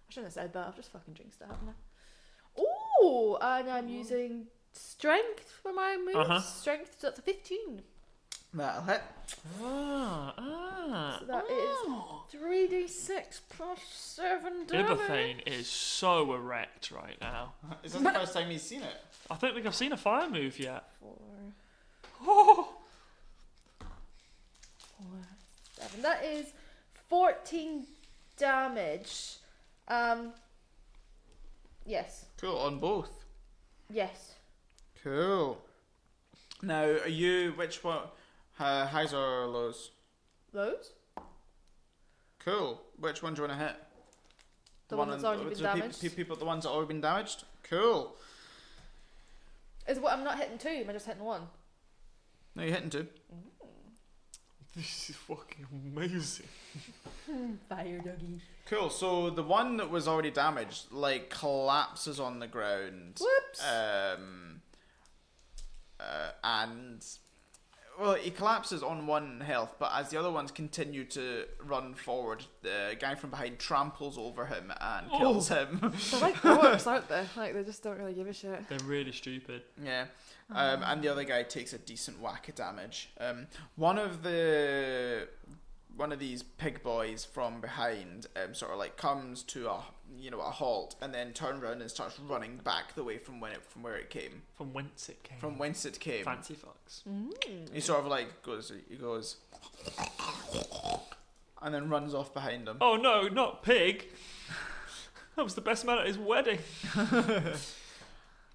shouldn't have said that. I've just fucking jinxed it, haven't I? Ooh, and I'm using strength for my moves. Uh-huh. Strength, so that's a 15. That'll hit. So that is 3d6 plus 7 damage. Ibothane is so erect right now. Is this the first time he's seen it? I don't think I've seen a fire move yet. 4, Oh, 4, 7. That is 14 damage. Yes. Cool, on both. Yes. Cool. Now, are you, which one, highs or lows? Those? Cool. Which one do you want to hit? The one that's already been damaged. People, the ones that already been damaged? Cool. Is what I'm not hitting 2, am I just hitting 1? No, you're hitting 2. this is fucking amazing. Fire doggy. Cool, so the one that was already damaged, like, collapses on the ground. Whoops. And Well, he collapses on 1 health, but as the other ones continue to run forward, the guy from behind tramples over him and kills him. They're like orcs, aren't they? Like, they just don't really give a shit. They're really stupid. Yeah. And the other guy takes a decent whack of damage. One of these pig boys from behind sort of like comes to a halt and then turns around and starts running back the way from where it came. From whence it came. From whence it came. Fancy fucks. He sort of like goes and then runs off behind him. Oh no, not pig. That was the best man at his wedding.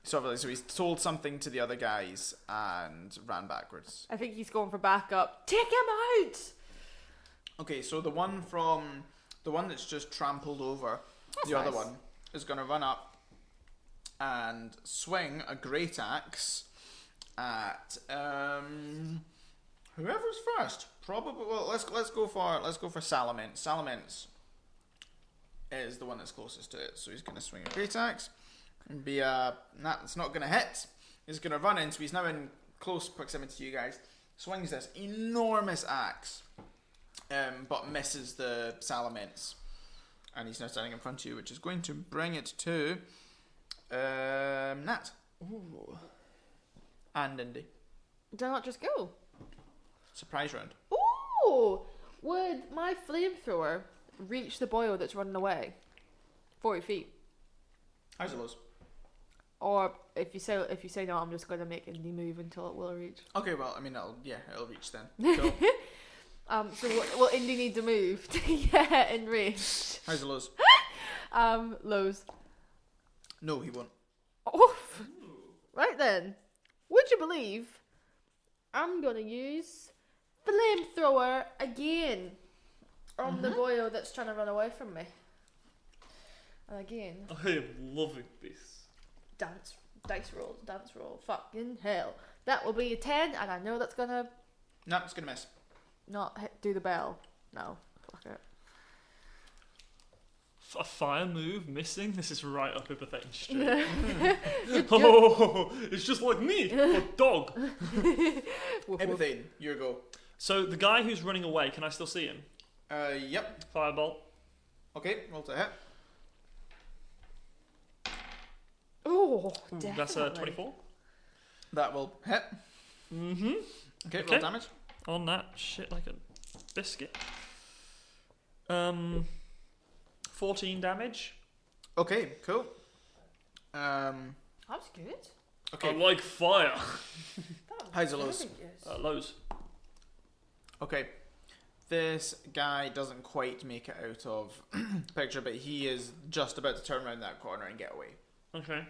Sort of like, so he's told something to the other guys and ran backwards. I think he's going for backup. Take him out! Okay, so the one that's just trampled over, That's the other nice. one is going to run up and swing a great axe at whoever's first. Probably. Well, let's go for Salamence. Salamence is the one that's closest to it, so he's going to swing a great axe and be that's not going to hit. He's going to run in, so he's now in close proximity to you guys. Swings this enormous axe. But misses the Salamence. And he's now standing in front of you, which is going to bring it to Nat. Ooh. And Indy. Did I not just go? Surprise round. Ooh! Would my flamethrower reach the boil that's running away? 40 feet. How's it, Lowe's? Or if you say no, I'm just going to make Indy move until it will reach. Okay, well, I mean, it'll reach then. Cool. So will Indy need to move to get in range? How's it, Lowe's? Lows. No, he won't. Oof. Right then. Would you believe I'm going to use flamethrower again on the boyo that's trying to run away from me. And again, I am loving this. dice roll. Fucking hell. That will be a 10, and I know that's going to No, it's going to miss. not do the bell. No. Fuck it. A fire move missing? This is right up Iberthane Street. You're- Oh, it's just like me, but dog. Woof, woof. Everything, your go. So the guy who's running away, can I still see him? Yep. Firebolt. Okay, roll to hit. Oh, Ooh, definitely. that's 24. That will hit. Mm-hmm. Okay, Okay. roll damage. On that shit like a biscuit. 14 damage. Okay, cool. That was good. Okay, I like fire. That was How's it, Lowe's? very good. Lows. okay. This guy doesn't quite make it out of the picture, but he is just about to turn around that corner and get away. Okay.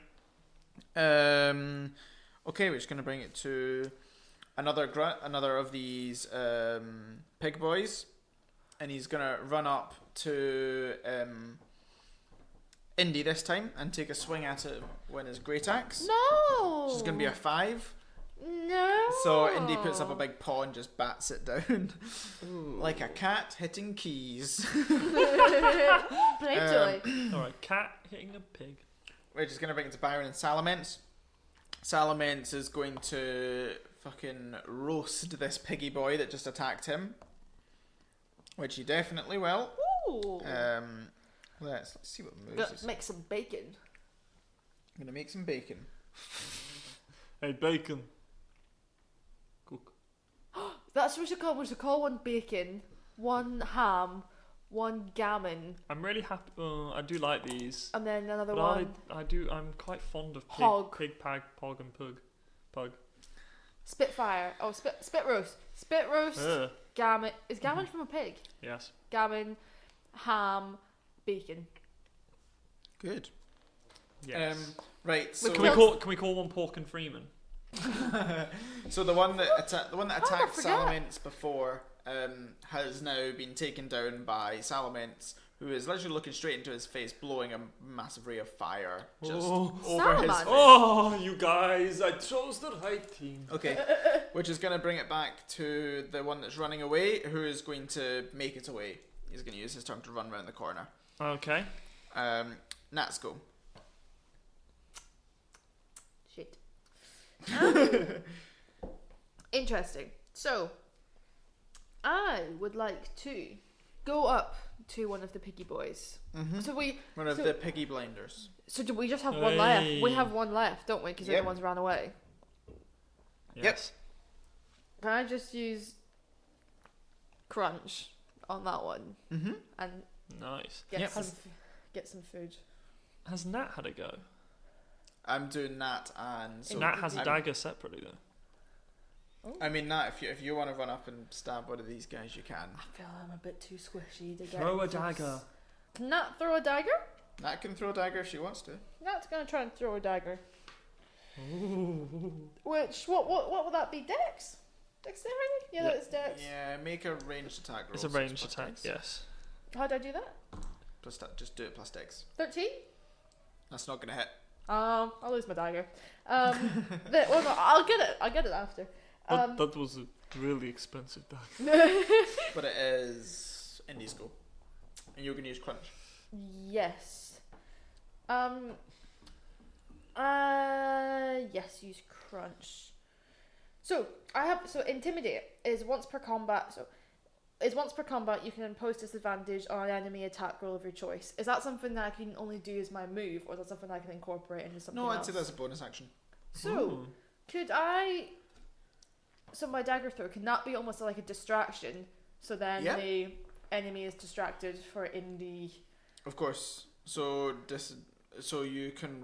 Okay, we're just going to bring it to another of these pig boys, and he's going to run up to Indy this time and take a swing at it with his great axe. No! So it's going to be a 5. No! So Indy puts up a big paw and just bats it down. Like a cat hitting keys. Playtoy. Alright, cat hitting a pig. We're just going to bring it to Byron and Salamence. Salamence is going to fucking roast this piggy boy that just attacked him. Which he definitely will. Ooh. Let's see what moves Gonna he's make some bacon. I'm going to make some bacon. Hey, bacon. Cook. That's what we should call. We should call one bacon, one ham, one gammon, I'm really happy. I do like these. and then another But one. I'm quite fond of Hog. pig, pag, pog, and pug. Pug. Spitfire. Oh, spit roast. Spit roast. Ugh. Gammon. Is gammon from a pig? Yes. Gammon, ham, bacon. Good. Yes. Right, so Can we call one Pork and Freeman? so the one that attacked forget. Salamence before has now been taken down by Salamence, who is literally looking straight into his face, blowing a massive ray of fire just Oh. over his Salamander. face. Oh, you guys! I chose the right team. Okay, which is going to bring it back to the one that's running away, who is going to make it away. He's going to use his turn to run around the corner. Okay. Nats go. Shit. Interesting. So, I would like to go up to one of the piggy boys. Mm-hmm. So One of so- the piggy blinders. So do we just have one left? Hey. We have one left, don't we? Because the Yep. other ones ran away. Yes. Can I just use crunch on that one Mm-hmm. and Nice. get Yep. get some food? Has Nat had a go? I'm doing that, and so Nat has a I'm- dagger separately though. I mean, Nat, if you want to run up and stab one of these guys, you can. I feel I'm a bit too squishy to get. Throw a close. dagger. Can Nat throw a dagger? Nat can throw a dagger if she wants to. Nat's gonna try and throw a dagger. Which what would that be? Dex? Dexterity? Yeah, Yeah. that's Dex. Yeah, make a ranged attack roll. It's a so ranged plus attack. dex. Yes. How'd I do that? Just do it plus dex. 13? That's not gonna hit. I'll lose my dagger. Well, no, I'll get it. I'll get it after. That was a really expensive dagger. But it is Indy's go. And you're gonna use crunch. Yes. Yes, use crunch. So intimidate is once per combat. You can impose disadvantage on an enemy attack roll of your choice. Is that something that I can only do as my move, or is that something I can incorporate into something No, else? I'd say that's a bonus action. So Ooh. could I? So my dagger throw, can that be almost like a distraction? So then Yeah. the enemy is distracted for Indy. Of course. So you can.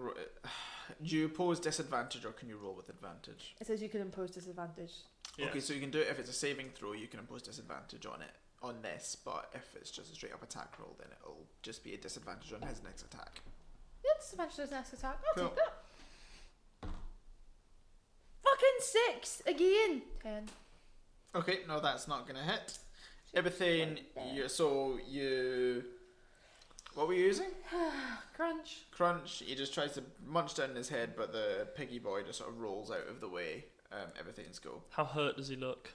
Do you pose disadvantage or can you roll with advantage? It says you can impose disadvantage. Yeah. Okay, so you can do it if it's a saving throw. You can impose disadvantage on it on this, but if it's just a straight up attack roll, then it'll just be a disadvantage on his next attack. Yeah, disadvantage on his next attack. I'll Cool. take that. Fucking 6 again. 10. Okay, no, that's not gonna hit. Everything. You. What were you using? Crunch. Crunch. He just tries to munch down his head, but the piggy boy just sort of rolls out of the way. Everything's go. How hurt does he look?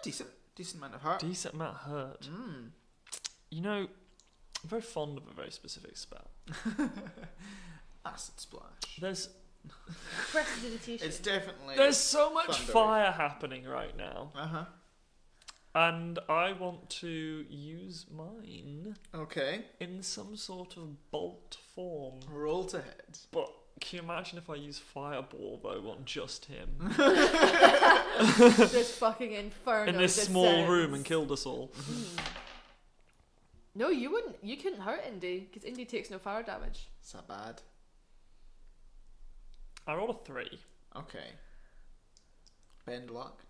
Decent amount of heart. Decent amount hurt. Mm. You know, I'm very fond of a very specific spell. Acid splash. There's Prestidigitation. It's definitely. there's so much Thundery. fire happening right now, Uh-huh. and I want to use mine Okay. in some sort of bolt form. Roll to hit. But can you imagine if I use fireball though on just him This fucking inferno. in this small room and descends. killed us all? No, you wouldn't. You couldn't hurt Indy because Indy takes no fire damage. Is that bad? I rolled a 3. Okay. Bend luck.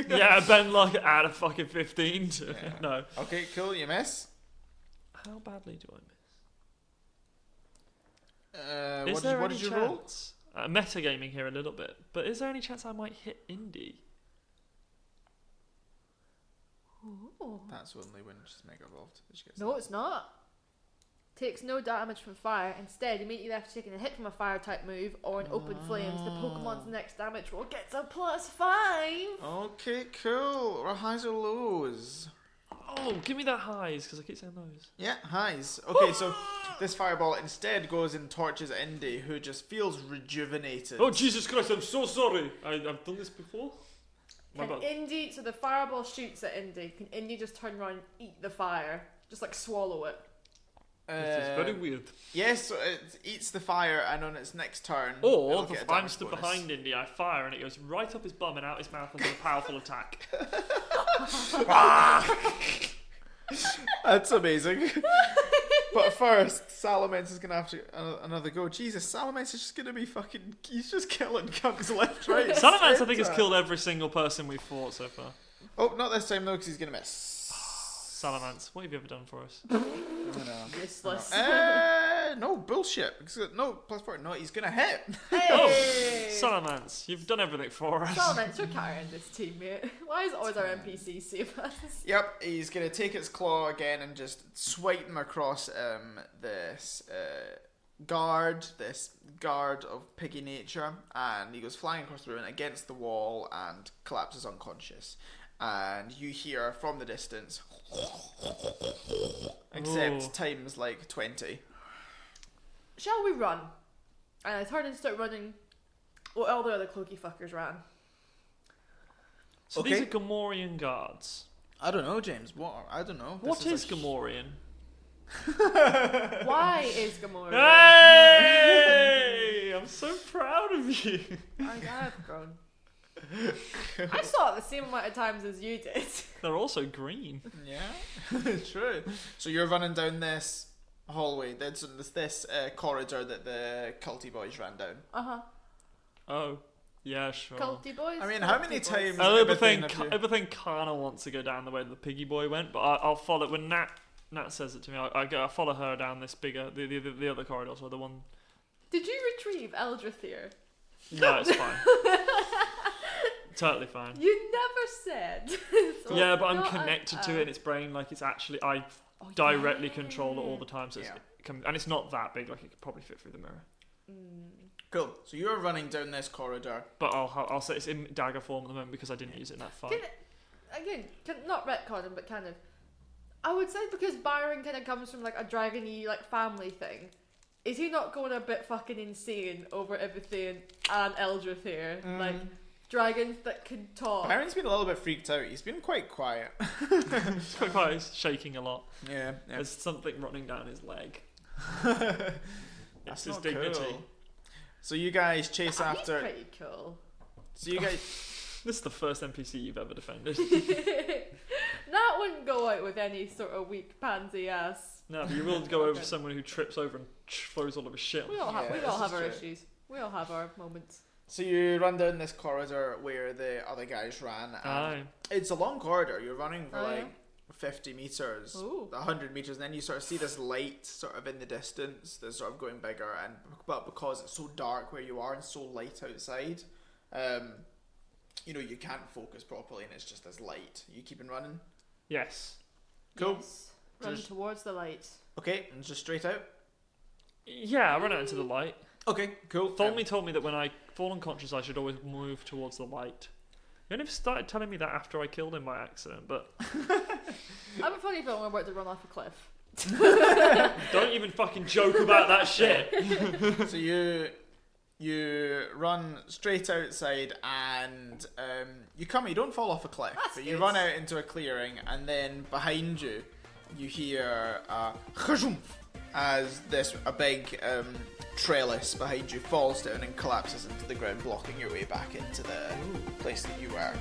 Yeah, Ben Luck add a fucking 15 to it. Yeah. No. Okay, cool. You miss. How badly do I miss? What Is there did any you roll? chance? Metagaming here a little bit, but is there any chance I might hit Indy? Ooh. That's only when she's mega evolved. that she gets No, that. it's not. Takes no damage from fire. Instead, immediately after taking a hit from a fire type move or an open flames, the Pokemon's next damage roll gets a +5. Okay, cool. Or highs or lows? Oh, give me that highs because I keep saying those. Yeah, highs. Okay, so this fireball instead goes and torches Indy, who just feels rejuvenated. Oh Jesus Christ! I'm so sorry. I've done this before. My Can bad. Indy, so the fireball shoots at Indy. Can Indy just turn around and eat the fire? Just like swallow it. This is very weird. Yes, so it eats the fire, and on its next turn, Or it'll get a I'm damage stood bonus. behind Indy, I fire and it goes right up his bum and out his mouth and does a powerful attack. That's amazing. But first, Salamence is gonna have to another go. Jesus, Salamence is just gonna be fucking. He's just killing cunks left, right. Salamence, I think, has centre. killed every single person we've fought so far. Oh, not this time though, because he's gonna miss. Salamence, what have you ever done for us? I know. Useless. No bullshit. Because- No +4. No, he's gonna hit. Hey! Salamence, you've done everything for us. Salamence, you're carrying this team, mate. Why is it always our NPCs save us? Yep, he's gonna take its claw again and just swipe him across this guard of piggy nature, and he goes flying across the room and against the wall and collapses unconscious. And you hear from the distance, except Ooh. times like 20. Shall we run? And I turn and start running. Well, all the other cloaky fuckers ran. So Okay. these are Gamorrean guards. I don't know, James. What? I don't know. What is a Gamorrean? Why is Gamora? Hey! I'm so proud of you. I have grown. I saw it the same amount of times as you did. They're also green. Yeah, true. So you're running down this hallway. There's this corridor that the culty boys ran down. Oh, yeah, sure. Culty boys. I mean, how many Culty boys. times? Everything Ibbothain kind of wants to go down the way that the piggy boy went, but I'll follow. When Nat says it to me, I follow her down this bigger, the other corridor, so the one. Did you retrieve Eldrathir? No, it's fine. Totally fine. You never said. So Yeah, but I'm not connected to it in its brain. Like it's actually I Oh, directly yeah. control it all the time, so it's, and it's not that big. Like it could probably fit through the mirror. Cool. So you're running down this corridor. But I'll say it's in dagger form at the moment because I didn't use it in that fight. Not retconning, but kind of. I would say because Byron kind of comes from like a dragony like family thing. Is he not going a bit fucking insane over everything and Eldrathir? Like dragons that can talk. Byron's been a little bit freaked out. He's been quite quiet. It's quite he's shaking a lot. Yeah. There's something running down his leg. It's his not dignity. cool. So you guys chase He's after. pretty cool. So you guys. This is the first NPC you've ever defended. That wouldn't go out with any sort of weak pansy ass. No, but you will go over someone who trips over and throws all of his shit. We all have, Yeah, we this all is have our true. issues. We all have our moments. So you run down this corridor where the other guys ran. And Aye. it's a long corridor. You're running for Oh, like yeah? 50 meters, Ooh. 100 meters, and then you sort of see this light sort of in the distance that's sort of going bigger. And but because it's so dark where you are and so light outside, you can't focus properly, and it's just this light. You keeping running? Yes. Cool. Yes. Run Just- towards the light. Okay, and just straight out. Yeah, I run out into the light. Okay, cool. Tholme told me that when I fall unconscious, I should always move towards the light. He only started telling me that after I killed him by accident, but I have a funny feeling we're about to run off a cliff. don't even fucking joke about that shit. So you run straight outside, and you don't fall off a cliff, That's but you good. run out into a clearing, and then behind you hear a khajumf as a big trellis behind you falls down and collapses into the ground, blocking your way back into the place that you were.